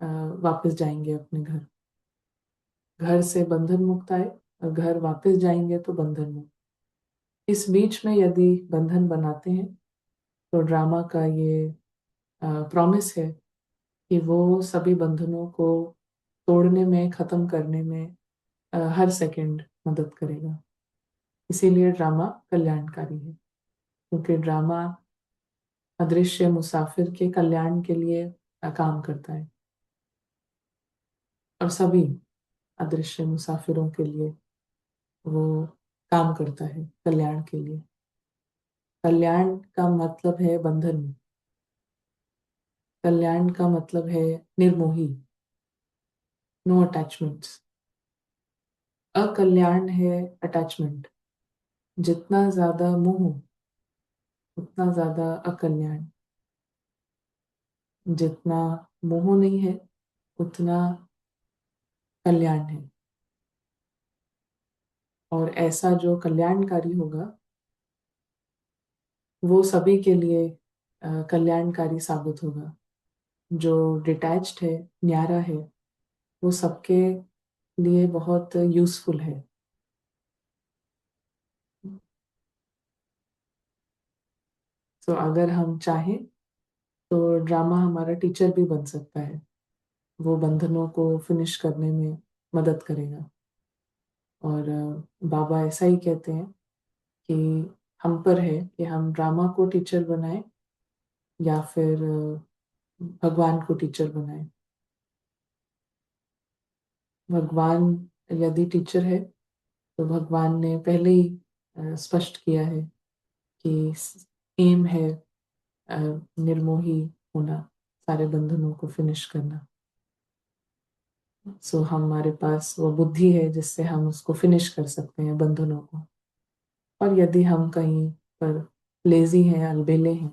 अ, वापस जाएंगे अपने घर। घर से बंधन मुक्त आए और घर वापस जाएंगे तो बंधन मुक्त। इस बीच में यदि बंधन बनाते हैं तो ड्रामा का ये प्रॉमिस है कि वो सभी बंधनों को तोड़ने में, खत्म करने में हर सेकंड मदद करेगा। इसीलिए ड्रामा कल्याणकारी है, क्योंकि ड्रामा अदृश्य मुसाफिर के कल्याण के लिए काम करता है, और सभी अदृश्य मुसाफिरों के लिए वो काम करता है कल्याण के लिए। कल्याण का मतलब है बंधन, कल्याण का मतलब है निर्मोही, नो अटैचमेंट्स। अकल्याण है अटैचमेंट। जितना ज्यादा मोह उतना ज्यादा अकल्याण। जितना मोह नहीं है उतना कल्याण है। और ऐसा जो कल्याणकारी होगा वो सभी के लिए कल्याणकारी साबित होगा। जो डिटैच्ड है, न्यारा है, वो सबके लिए बहुत यूजफुल है। तो अगर हम चाहें तो ड्रामा हमारा टीचर भी बन सकता है। वो बंधनों को फिनिश करने में मदद करेगा। और बाबा ऐसा ही कहते हैं कि हम पर है कि हम ड्रामा को टीचर बनाएं या फिर भगवान को टीचर बनाएं। भगवान यदि टीचर है तो भगवान ने पहले ही स्पष्ट किया है कि एम है निर्मोही होना, सारे बंधनों को फिनिश करना। सो हमारे पास वो बुद्धि है जिससे हम उसको फिनिश कर सकते हैं, बंधनों को। और यदि हम कहीं पर लेजी हैं, अलबेले हैं,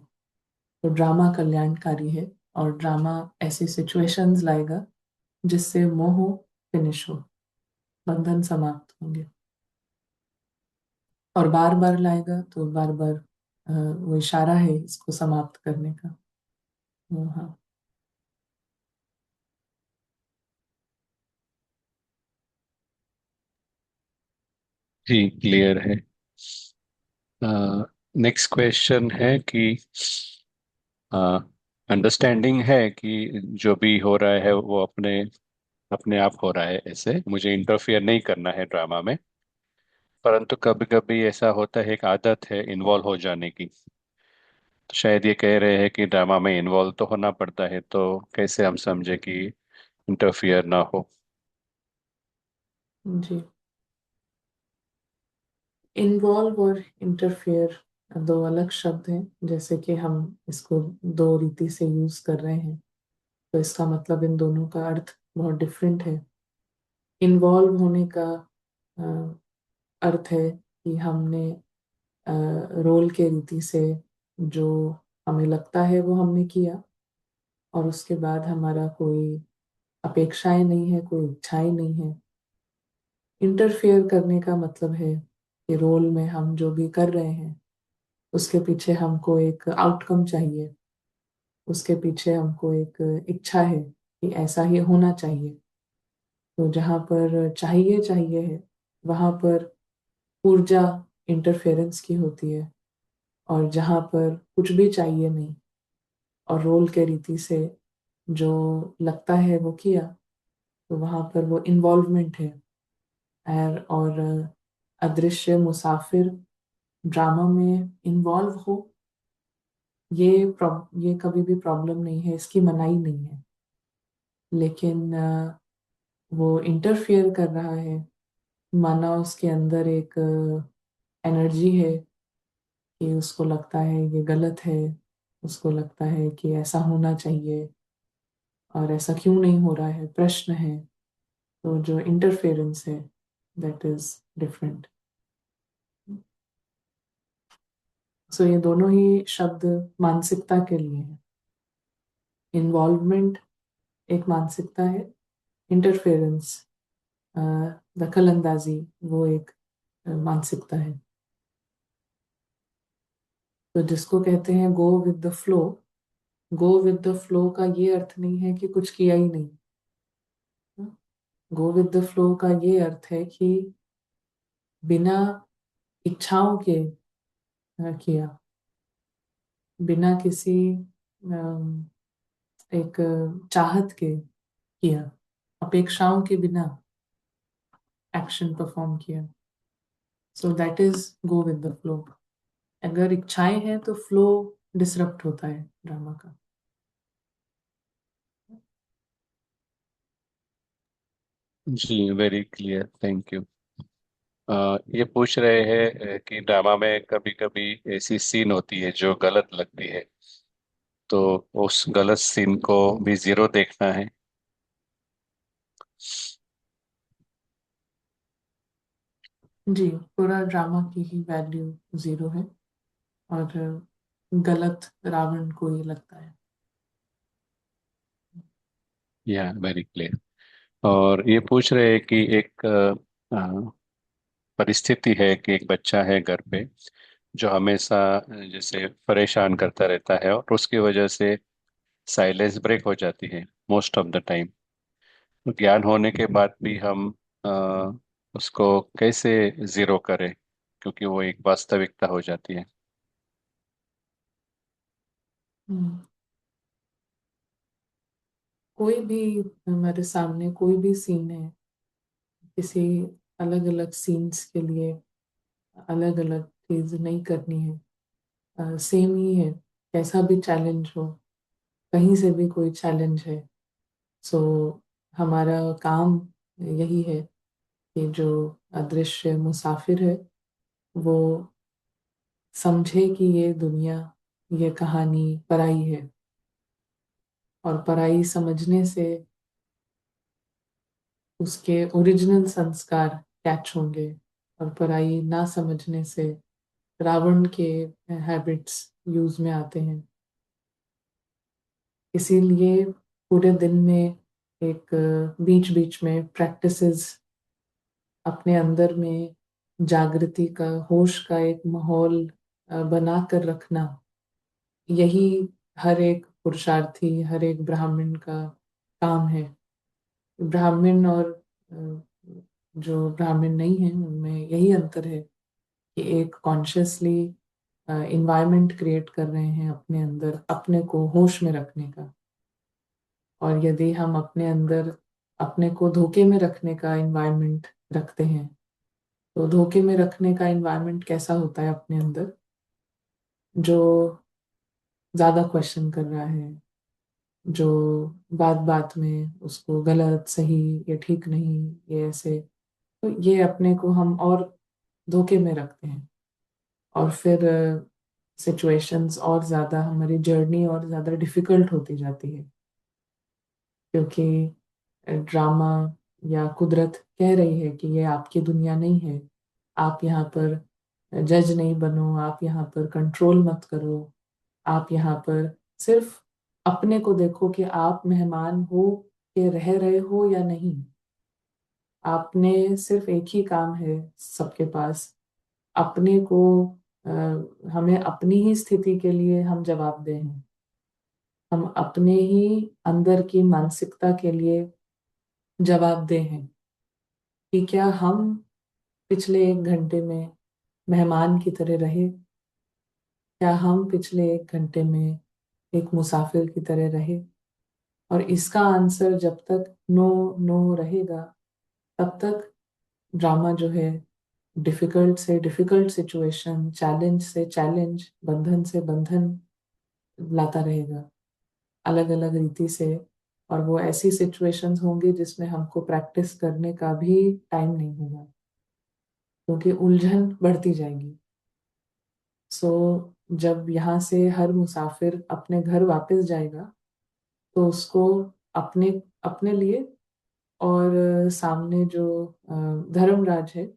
तो ड्रामा कल्याणकारी है। और ड्रामा ऐसी सिचुएशंस लाएगा जिससे मोह फिनिश हो, बंधन समाप्त होंगे। और बार बार लाएगा तो बार बार वो इशारा है इसको समाप्त करने का। हाँ। जी, क्लियर है। नेक्स्ट क्वेश्चन है कि अंडरस्टैंडिंग है कि जो भी हो रहा है वो अपने अपने आप हो रहा है, ऐसे मुझे इंटरफियर नहीं करना है ड्रामा में। परंतु कभी कभी ऐसा होता है, एक आदत है इन्वॉल्व हो जाने की। तो शायद ये कह रहे हैं कि ड्रामा में इन्वॉल्व तो होना पड़ता है, तो कैसे हम समझे कि इंटरफियर ना हो। जी। इन्वॉल्व और इंटरफेयर दो अलग शब्द हैं। जैसे कि हम इसको दो रीति से यूज कर रहे हैं, तो इसका मतलब इन दोनों का अर्थ बहुत डिफरेंट है। इन्वॉल्व होने का अ, अर्थ है कि हमने रोल के रीति से जो हमें लगता है वो हमने किया, और उसके बाद हमारा कोई अपेक्षाएं नहीं है, कोई इच्छाएं नहीं है। इंटरफेयर करने का मतलब है कि रोल में हम जो भी कर रहे हैं उसके पीछे हमको एक आउटकम चाहिए, उसके पीछे हमको एक इच्छा है कि ऐसा ही होना चाहिए। तो जहाँ पर चाहिए चाहिए है वहाँ पर ऊर्जा इंटरफेरेंस की होती है। और जहाँ पर कुछ भी चाहिए नहीं और रोल के रीति से जो लगता है वो किया, तो वहाँ पर वो इन्वॉल्वमेंट है। और अदृश्य मुसाफिर ड्रामा में इन्वॉल्व हो, ये कभी भी प्रॉब्लम नहीं है, इसकी मनाही नहीं है। लेकिन वो इंटरफियर कर रहा है, माना उसके अंदर एक एनर्जी है कि उसको लगता है ये गलत है, उसको लगता है कि ऐसा होना चाहिए और ऐसा क्यों नहीं हो रहा है, प्रश्न है। तो जो इंटरफेरेंस है, दैट इज डिफरेंट। सो ये दोनों ही शब्द मानसिकता के लिए हैं। इन्वॉल्वमेंट एक मानसिकता है, इंटरफेरेंस, दखल अंदाजी, वो एक मानसिकता है। तो जिसको कहते हैं go with the flow, go with the flow का ये अर्थ नहीं है कि कुछ किया ही नहीं। गो विद द फ्लो का ये अर्थ है कि बिना इच्छाओं के किया, बिना किसी अम, एक चाहत के किया, अपेक्षाओं के बिना एक्शन परफॉर्म किया। So that is go with the flow. अगर इच्छाएं हैं तो फ्लो डिसरप्ट होता है ड्रामा का। जी, वेरी क्लियर, थैंक यू। ये पूछ रहे हैं कि ड्रामा में कभी कभी ऐसी सीन होती है जो गलत लगती है, तो उस गलत सीन को भी जीरो देखना है। जी, पूरा ड्रामा की ही वैल्यू जीरो है, और गलत रावण को ही लगता है। या वेरी क्लियर। और ये पूछ रहे हैं कि एक परिस्थिति है कि एक बच्चा है घर पे जो हमेशा जैसे परेशान करता रहता है, और उसकी वजह से साइलेंस ब्रेक हो जाती है मोस्ट ऑफ द टाइम। ज्ञान होने के बाद भी हम अ, उसको कैसे जीरो करें, क्योंकि वो एक वास्तविकता हो जाती है। हम्म, कोई भी हमारे सामने कोई भी सीन है, किसी अलग अलग सीन्स के लिए अलग अलग चीज नहीं करनी है, सेम ही है। कैसा भी चैलेंज हो, कहीं से भी कोई चैलेंज है, सो हमारा काम यही है कि जो अदृश्य मुसाफिर है वो समझे कि ये दुनिया, ये कहानी पराई है, और पराई समझने से उसके ओरिजिनल संस्कार कैच होंगे, और पराई ना समझने से रावण के हैबिट्स यूज में आते हैं। इसीलिए पूरे दिन में एक बीच बीच में प्रैक्टिसेस, अपने अंदर में जागृति का, होश का एक माहौल बना कर रखना, यही हर एक पुरुषार्थी, हर एक ब्राह्मण का काम है। ब्राह्मण और जो ब्राह्मण नहीं है उनमें यही अंतर है कि एक कॉन्शियसली इन्वायरमेंट क्रिएट कर रहे हैं अपने अंदर, अपने को होश में रखने का। और यदि हम अपने अंदर अपने को धोखे में रखने का इन्वायरमेंट रखते हैं, तो धोखे में रखने का इन्वायरमेंट कैसा होता है अपने अंदर? जो ज्यादा क्वेश्चन कर रहा है, जो बात बात में उसको गलत सही, ये ठीक नहीं, ये ऐसे, तो ये अपने को हम और धोखे में रखते हैं। और फिर सिचुएशंस और ज्यादा, हमारी जर्नी और ज्यादा डिफिकल्ट होती जाती है, क्योंकि ड्रामा या कुदरत कह रही है कि ये आपकी दुनिया नहीं है। आप यहाँ पर जज नहीं बनो, आप यहाँ पर कंट्रोल मत करो, आप यहाँ पर सिर्फ अपने को देखो कि आप मेहमान हो के रह रहे हो या नहीं। आपने सिर्फ एक ही काम है सबके पास, अपने को अ, हमें अपनी ही स्थिति के लिए हम जवाबदेह हैं। हम अपने ही अंदर की मानसिकता के लिए जवाबदेह हैं कि क्या हम पिछले 1 घंटे में मेहमान की तरह रहे, क्या हम पिछले 1 घंटे में एक मुसाफिर की तरह रहे। और इसका आंसर जब तक नो नो रहेगा, तब तक ड्रामा जो है डिफिकल्ट से डिफिकल्ट सिचुएशन, चैलेंज से चैलेंज, बंधन से बंधन लाता रहेगा, अलग अलग रीति से। और वो ऐसी सिचुएशंस होंगी जिसमें हमको प्रैक्टिस करने का भी टाइम नहीं होगा, क्योंकि उलझन बढ़ती जाएगी। सो जब यहाँ से हर मुसाफिर अपने घर वापस जाएगा, तो उसको अपने अपने लिए और सामने जो धर्मराज है,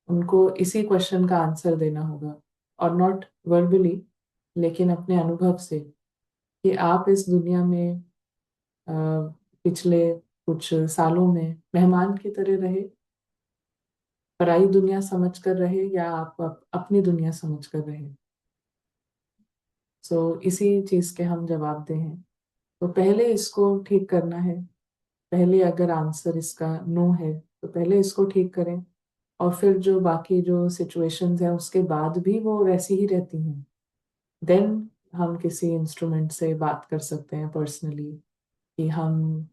उनको इसी क्वेश्चन का आंसर देना होगा, और नॉट वर्बली, लेकिन अपने अनुभव से, कि आप इस दुनिया में अ, पिछले कुछ सालों में मेहमान की तरह रहे, पराई दुनिया समझ कर रहे, या आप अपनी दुनिया समझ कर रहे। सो इसी चीज के हम जवाब दे हैं। तो पहले इसको ठीक करना है, पहले अगर आंसर इसका नो है तो पहले इसको ठीक करें, और फिर जो बाकी जो सिचुएशंस हैं उसके बाद भी वो वैसी ही रहती हैं, देन हम किसी इंस्ट्रूमेंट से बात कर सकते हैं पर्सनली कि हम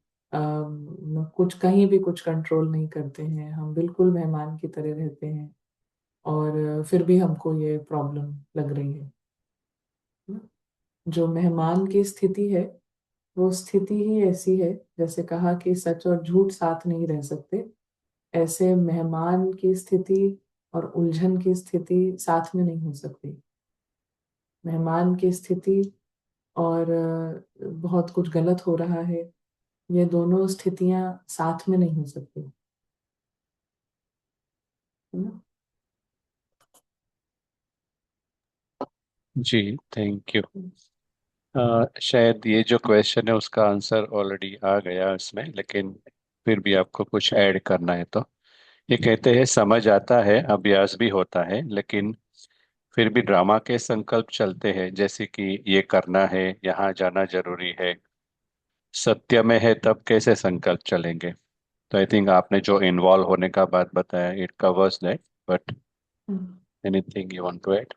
कुछ कहीं भी कुछ कंट्रोल नहीं करते हैं, हम बिल्कुल मेहमान की तरह रहते हैं, और फिर भी हमको ये प्रॉब्लम लग रही है ना? जो मेहमान की स्थिति है वो स्थिति ही ऐसी है, जैसे कहा कि सच और झूठ साथ नहीं रह सकते, ऐसे मेहमान की स्थिति और उलझन की स्थिति साथ में नहीं हो सकती। मेहमान की स्थिति और बहुत कुछ गलत हो रहा है, ये दोनों स्थितियां साथ में नहीं हो सकती, है ना? जी, थैंक यू। शायद ये जो क्वेश्चन है उसका आंसर ऑलरेडी आ गया इसमें, लेकिन फिर भी आपको कुछ ऐड करना है तो ये कहते हैं समझ आता है, अभ्यास भी होता है, लेकिन फिर भी ड्रामा के संकल्प चलते हैं, जैसे कि ये करना है, यहाँ जाना जरूरी है। सत्य में है तब कैसे संकल्प चलेंगे? तो आई थिंक आपने जो इन्वॉल्व होने का बात बताया, it covers that, but hmm. Anything you want to add?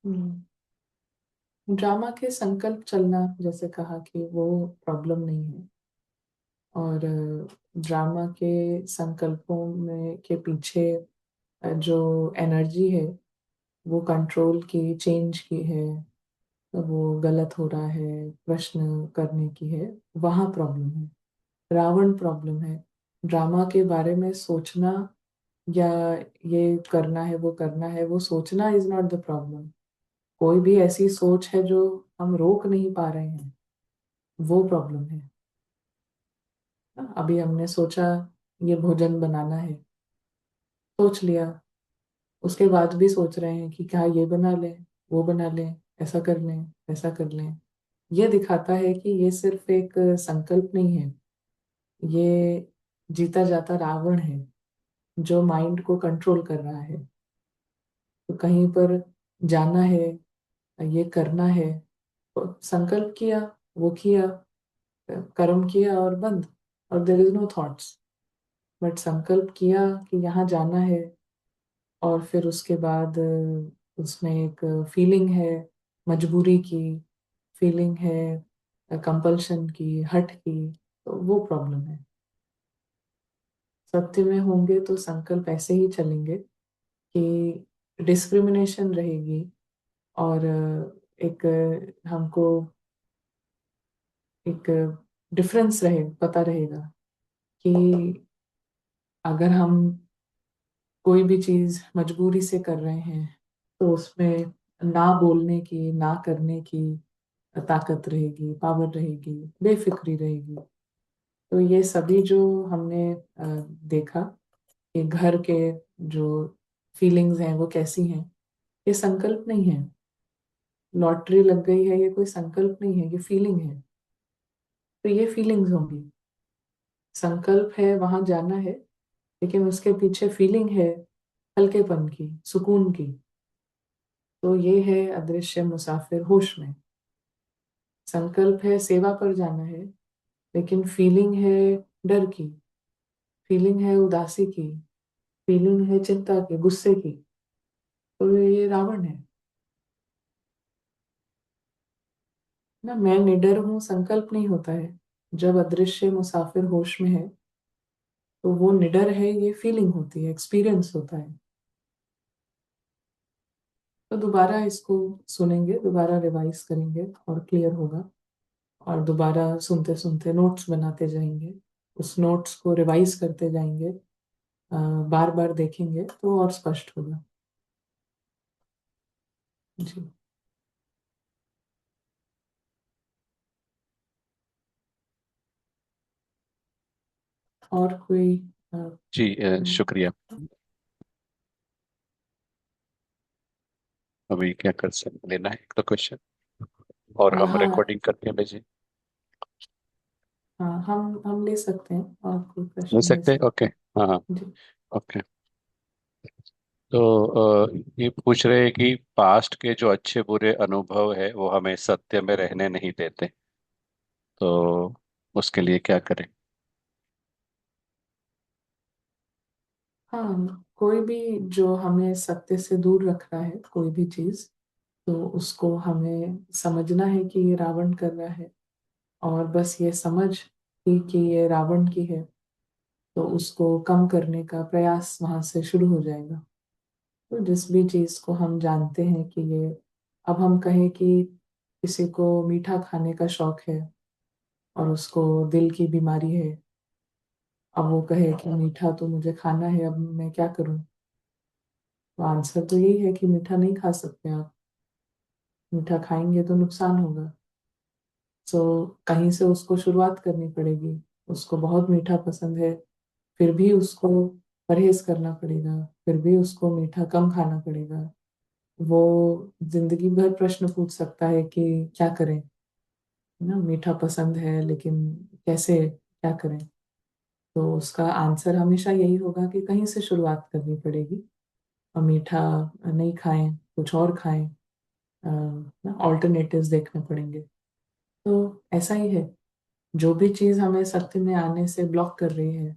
Hmm. Drama के संकल्प चलना, जैसे कहा कि वो प्रॉब्लम नहीं है, और ड्रामा के संकल्पों में के पीछे जो एनर्जी है वो कंट्रोल की, चेंज की है, वो गलत हो रहा है प्रश्न करने की है, वहाँ प्रॉब्लम है, रावण प्रॉब्लम है। ड्रामा के बारे में सोचना या ये करना है वो करना है वो सोचना इज नॉट द प्रॉब्लम। कोई भी ऐसी सोच है जो हम रोक नहीं पा रहे हैं, वो प्रॉब्लम है ना? अभी हमने सोचा ये भोजन बनाना है, सोच लिया, उसके बाद भी सोच रहे हैं कि क्या ये बना लें, वो बना लें, ऐसा कर लें, ऐसा कर लें। ये दिखाता है कि ये सिर्फ एक संकल्प नहीं है, ये जीता जाता रावण है जो माइंड को कंट्रोल कर रहा है। तो कहीं पर जाना है, ये करना है, तो संकल्प किया, वो किया, कर्म किया और बंद, और there is no thoughts. But संकल्प किया कि यहाँ जाना है, और फिर उसके बाद उसमें एक फीलिंग है मजबूरी की, फीलिंग है कंपल्शन की, हट की, तो वो प्रॉब्लम है। सत्य में होंगे तो संकल्प ऐसे ही चलेंगे कि डिस्क्रिमिनेशन रहेगी, और एक हमको एक डिफरेंस रहे, पता रहेगा कि अगर हम कोई भी चीज मजबूरी से कर रहे हैं तो उसमें ना बोलने की, ना करने की ताकत रहेगी, पावर रहेगी, बेफिक्री रहेगी। तो ये सभी जो हमने देखा कि घर के जो फीलिंग्स हैं वो कैसी हैं, ये संकल्प नहीं है। लॉटरी लग गई है, ये कोई संकल्प नहीं है, ये फीलिंग है। तो ये फीलिंग्स होंगी। संकल्प है वहां जाना है, लेकिन उसके पीछे फीलिंग है हल्केपन की, सुकून की। तो ये है अदृश्य मुसाफिर होश में। संकल्प है सेवा पर जाना है, लेकिन फीलिंग है डर की, फीलिंग है उदासी की, फीलिंग है चिंता की, गुस्से की। तो ये रावण है ना। मैं निडर हूं संकल्प नहीं होता है। जब अदृश्य मुसाफिर होश में है तो वो निडर है, ये फीलिंग होती है, एक्सपीरियंस होता है। तो दोबारा इसको सुनेंगे, दोबारा रिवाइज करेंगे और क्लियर होगा, और दोबारा सुनते सुनते नोट्स बनाते जाएंगे, उस नोट्स को रिवाइज करते जाएंगे, बार बार देखेंगे तो और स्पष्ट होगा। जी। और कोई जी, हम्म, शुक्रिया। अभी क्या कर सकते, लेना है एक तो क्वेश्चन, और हम हाँ। रिकॉर्डिंग करके भेजें? हाँ, हम ले सकते हैं, और कोई ले प्रश्न ले सकते हैं, सकते ओके। हाँ हाँ, हैं। जी। ओके। तो ये पूछ रहे हैं कि पास्ट के जो अच्छे बुरे अनुभव है वो हमें सत्य में रहने नहीं देते, तो उसके लिए क्या करें? हाँ, कोई भी जो हमें सत्य से दूर रख रहा है, कोई भी चीज, तो उसको हमें समझना है कि ये रावण कर रहा है, और बस ये समझ कि ये रावण की है, तो उसको कम करने का प्रयास वहां से शुरू हो जाएगा। तो जिस भी चीज को हम जानते हैं कि ये, अब हम कहें कि किसी को मीठा खाने का शौक है और उसको दिल की बीमारी है, अब वो कहे कि मीठा तो मुझे खाना है, अब मैं क्या करूं? तो आंसर तो यही है कि मीठा नहीं खा सकते आप। मीठा खाएंगे तो नुकसान होगा। सो कहीं से उसको शुरुआत करनी पड़ेगी। उसको बहुत मीठा पसंद है, फिर भी उसको परहेज करना पड़ेगा, फिर भी उसको मीठा कम खाना पड़ेगा। वो जिंदगी भर प्रश्न पूछ सकता है कि क्या करें, है ना, मीठा पसंद है लेकिन कैसे, क्या करें? तो उसका आंसर हमेशा यही होगा कि कहीं से शुरुआत करनी पड़ेगी, और मीठा नहीं खाएं, कुछ और खाएं, ऑल्टरनेटिव्स देखने पड़ेंगे। तो ऐसा ही है, जो भी चीज़ हमें सत्य में आने से ब्लॉक कर रही है,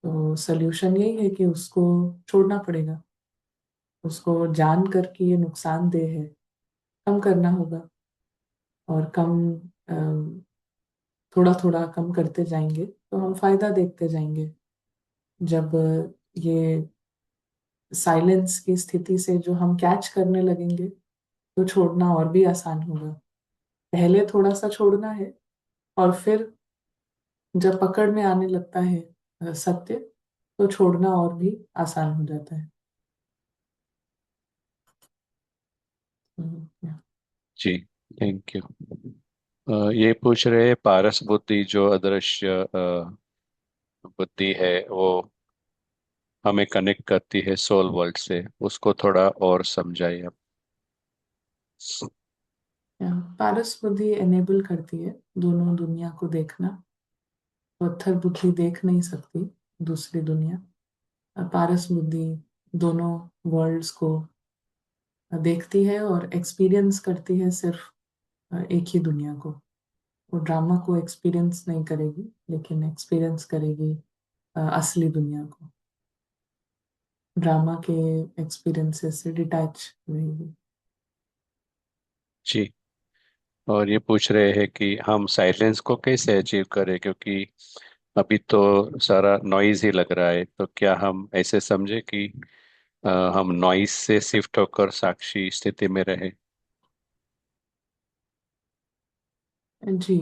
तो सोल्यूशन यही है कि उसको छोड़ना पड़ेगा। उसको जान कर कि ये नुकसानदेह है, कम करना होगा। और कम, थोड़ा थोड़ा कम करते जाएंगे तो हम फायदा देखते जाएंगे। जब ये साइलेंस की स्थिति से जो हम कैच करने लगेंगे, तो छोड़ना और भी आसान होगा। पहले थोड़ा सा छोड़ना है, और फिर जब पकड़ में आने लगता है सत्य, तो छोड़ना और भी आसान हो जाता है। या। जी, थैंक यू। ये पूछ रहे हैं, पारस बुद्धि जो अदृश्य बुद्धि है, वो हमें कनेक्ट करती है सोल वर्ल्ड से, उसको थोड़ा और समझाइए आप। पारस बुद्धि एनेबल करती है दोनों दुनिया को देखना। पत्थर बुद्धि देख नहीं सकती दूसरी दुनिया। पारस बुद्धि दोनों वर्ल्ड्स को देखती है और एक्सपीरियंस करती है सिर्फ एक ही दुनिया को। वो ड्रामा को एक्सपीरियंस नहीं करेगी, लेकिन एक्सपीरियंस करेगी असली दुनिया को। ड्रामा के एक्सपीरियंसेस से डिटैच रहेगी। जी। और ये पूछ रहे हैं कि हम साइलेंस को कैसे अचीव करें, क्योंकि अभी तो सारा नॉइज ही लग रहा है। तो क्या हम ऐसे समझे कि हम नॉइज से शिफ्ट होकर साक्षी स्थिति में रहे? जी,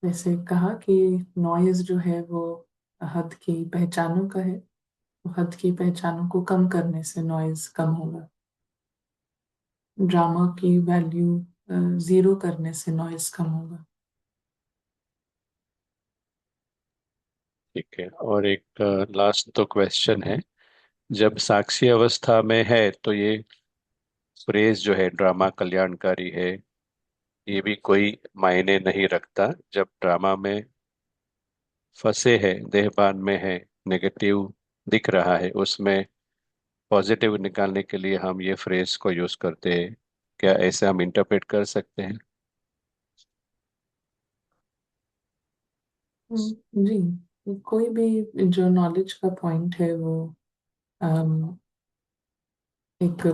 वैसे कहा कि नॉइज जो है वो हद की पहचानों का है। तो हद की पहचानों को कम करने से नॉइज कम होगा। ड्रामा की वैल्यू जीरो करने से नॉइज कम होगा। ठीक है। और एक लास्ट तो क्वेश्चन है, जब साक्षी अवस्था में है तो ये फ्रेज जो है ड्रामा कल्याणकारी है, ये भी कोई मायने नहीं रखता। जब ड्रामा में फंसे है, देहभान में है, नेगेटिव दिख रहा है, उसमें पॉजिटिव निकालने के लिए हम ये फ्रेज को यूज करते हैं। क्या ऐसे हम इंटरप्रेट कर सकते हैं? जी, कोई भी जो नॉलेज का पॉइंट है वो अम, एक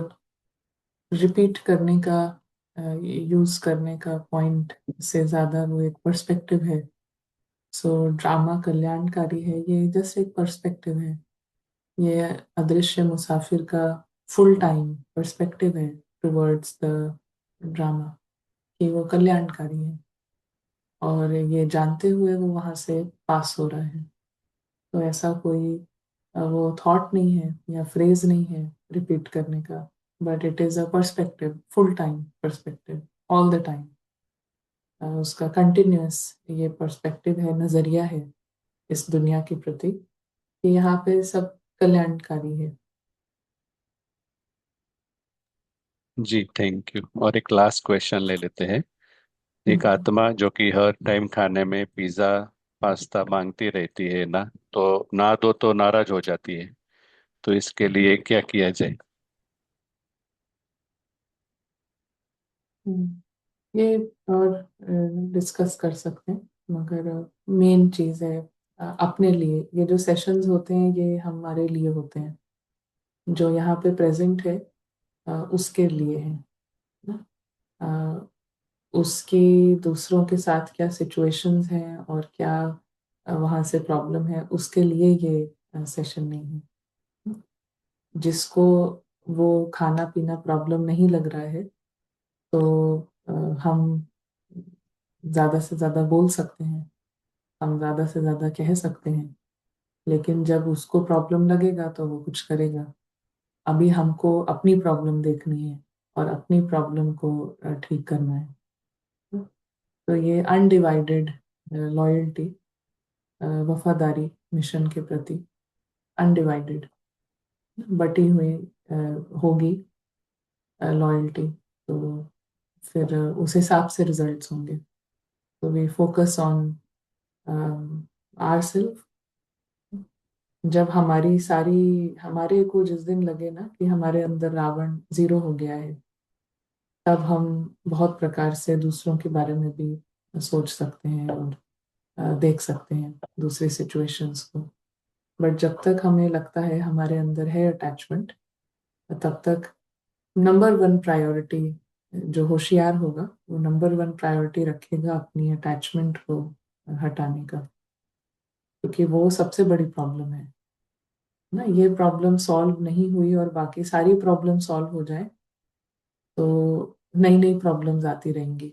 रिपीट करने का, यूज करने का पॉइंट से ज्यादा वो एक पर्सपेक्टिव है। सो ड्रामा कल्याणकारी है, ये जस्ट एक पर्सपेक्टिव है। ये अदृश्य मुसाफिर का फुल टाइम पर्सपेक्टिव है टुवर्ड्स द ड्रामा, कि वो कल्याणकारी है, और ये जानते हुए वो वहां से पास हो रहा है। तो ऐसा कोई वो थॉट नहीं है या फ्रेज नहीं है रिपीट करने का, but it is a perspective, full time perspective, all the time. उसका कंटिन्यूअस ये पर्सपेक्टिव है, नजरिया है इस दुनिया के प्रति, कि यहाँ पे सब कल्याणकारी है। जी, थैंक यू। और एक लास्ट क्वेश्चन ले लेते हैं। एक हम्म। आत्मा जो कि हर टाइम खाने में पिज्ज़ा पास्ता मांगती रहती है ना, तो ना दो तो नाराज हो जाती है। तो इसके लिए क्या किया जाए? ये और डिस्कस कर सकते हैं। मगर मेन चीज़ है अपने लिए ये जो सेशंस होते हैं ये हमारे लिए होते हैं, जो यहाँ पे प्रेजेंट है उसके लिए है ना। उसकी दूसरों के साथ क्या सिचुएशंस हैं और क्या वहाँ से प्रॉब्लम है उसके लिए ये सेशन नहीं है। जिसको वो खाना पीना प्रॉब्लम नहीं लग रहा है तो अ, हम ज़्यादा से ज़्यादा बोल सकते हैं, हम ज़्यादा से ज़्यादा कह सकते हैं, लेकिन जब उसको प्रॉब्लम लगेगा तो वो कुछ करेगा। अभी हमको अपनी प्रॉब्लम देखनी है और अपनी प्रॉब्लम को ठीक करना है। तो ये अनडिवाइडेड लॉयल्टी, वफादारी मिशन के प्रति अनडिवाइडेड बटी हुई अ, होगी लॉयल्टी, तो फिर उस हिसाब से रिजल्ट्स होंगे। तो we focus on our self. जब हमारी सारी हमारे को जिस दिन लगे ना कि हमारे अंदर रावण जीरो हो गया है, तब हम बहुत प्रकार से दूसरों के बारे में भी सोच सकते हैं और देख सकते हैं दूसरी सिचुएशंस को। बट जब तक हमें लगता है हमारे अंदर है अटैचमेंट, तब तक नंबर वन प्रायोरिटी, जो होशियार होगा वो नंबर वन प्रायोरिटी रखेगा अपनी अटैचमेंट को हटाने का, क्योंकि वो सबसे बड़ी प्रॉब्लम है ना। ये प्रॉब्लम सॉल्व नहीं हुई और बाकी सारी प्रॉब्लम सॉल्व हो जाए तो नई नई प्रॉब्लम्स आती रहेंगी।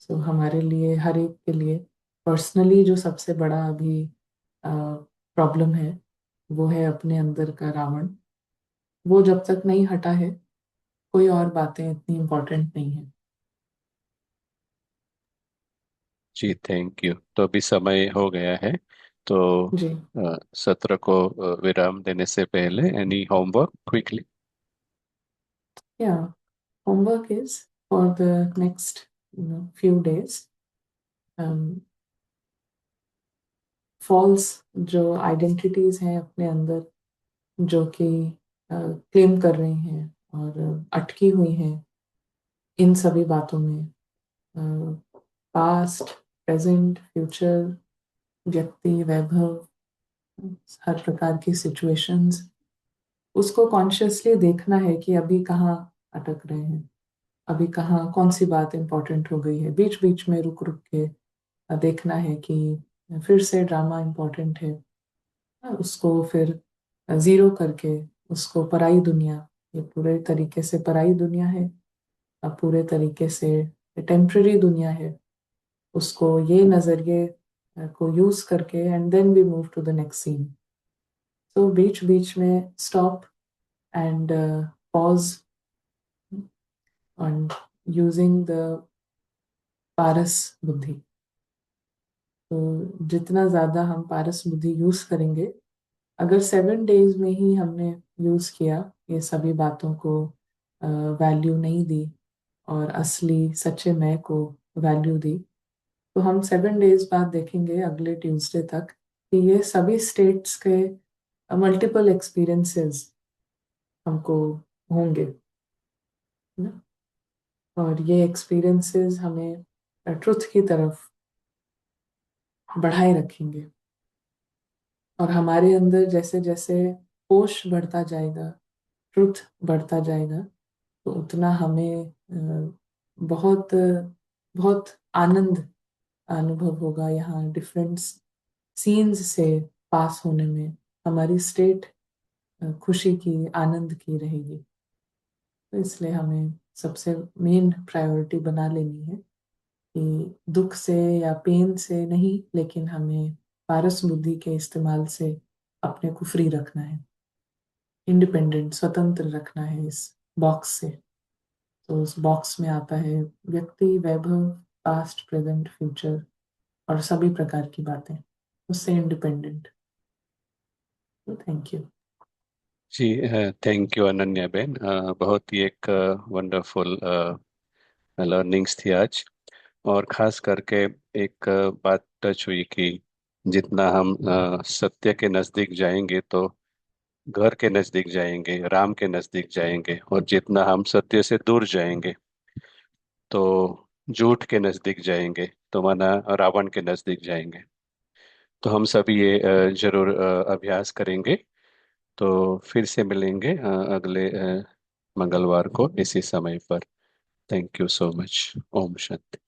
सो हमारे लिए हर एक के लिए पर्सनली जो सबसे बड़ा अभी प्रॉब्लम है वो है अपने अंदर का रावण। वो जब तक नहीं हटा है कोई और बातें इतनी इम्पोर्टेंट नहीं है। जी थैंक यू। तो अभी समय हो गया है, तो जी। सत्र को विराम देने से पहले एनी होमवर्क क्विकली। या homework is for the next few days, false जो आइडेंटिटीज हैं अपने अंदर जो कि क्लेम कर रही हैं और अटकी हुई हैं इन सभी बातों में, पास्ट, प्रेजेंट, फ्यूचर, व्यक्ति, वैभव, हर प्रकार की सिचुएशंस, उसको कॉन्शियसली देखना है कि अभी कहाँ अटक रहे हैं, अभी कहाँ कौन सी बात इम्पोर्टेंट हो गई है। बीच बीच में रुक रुक के देखना है कि फिर से ड्रामा इम्पोर्टेंट है, उसको फिर जीरो करके उसको पराई दुनिया, ये पूरे तरीके से पराई दुनिया है, अब पूरे तरीके से टेम्पररी दुनिया है, उसको ये नजरिए को यूज करके and then we move to the next scene. तो बीच बीच में stop and pause on using the पारस बुद्धि। तो जितना ज्यादा हम पारस बुद्धि यूज करेंगे, अगर 7 डेज में ही हमने यूज किया, ये सभी बातों को वैल्यू नहीं दी और असली सच्चे मैं को वैल्यू दी, तो हम 7 डेज बाद देखेंगे अगले ट्यूसडे तक कि ये सभी स्टेट्स के मल्टीपल एक्सपीरियंसेस हमको होंगे ना। और ये एक्सपीरियंसेस हमें ट्रुथ की तरफ बढ़ाए रखेंगे, और हमारे अंदर जैसे जैसे होश बढ़ता जाएगा, ट्रुथ बढ़ता जाएगा, तो उतना हमें बहुत बहुत आनंद अनुभव होगा यहाँ डिफरेंट सीन्स से पास होने में। हमारी स्टेट खुशी की, आनंद की रहेगी। तो इसलिए हमें सबसे मेन प्रायोरिटी बना लेनी है कि दुख से या पेन से नहीं, लेकिन हमें पारस बुद्धि के इस्तेमाल से अपने को फ्री रखना है, इंडिपेंडेंट, स्वतंत्र रखना है इस बॉक्स से। तो उस बॉक्स में आता है व्यक्ति, वैभव, पास्ट, प्रेजेंट, फ्यूचर और सभी प्रकार की बातें, उससे इंडिपेंडेंट। तो थैंक यू। जी थैंक यू अनन्या बेन। बहुत ही एक वंडरफुल लर्निंग्स थी आज। और खास करके एक बात टच हुई कि जितना हम सत्य के नजदीक जाएंगे तो घर के नजदीक जाएंगे, राम के नजदीक जाएंगे, और जितना हम सत्य से दूर जाएंगे तो झूठ के नजदीक जाएंगे। तो माना रावण के नजदीक जाएंगे। तो हम सब ये जरूर अभ्यास करेंगे। तो फिर से मिलेंगे अगले मंगलवार को इसी समय पर। Thank you so much. ओम शांति।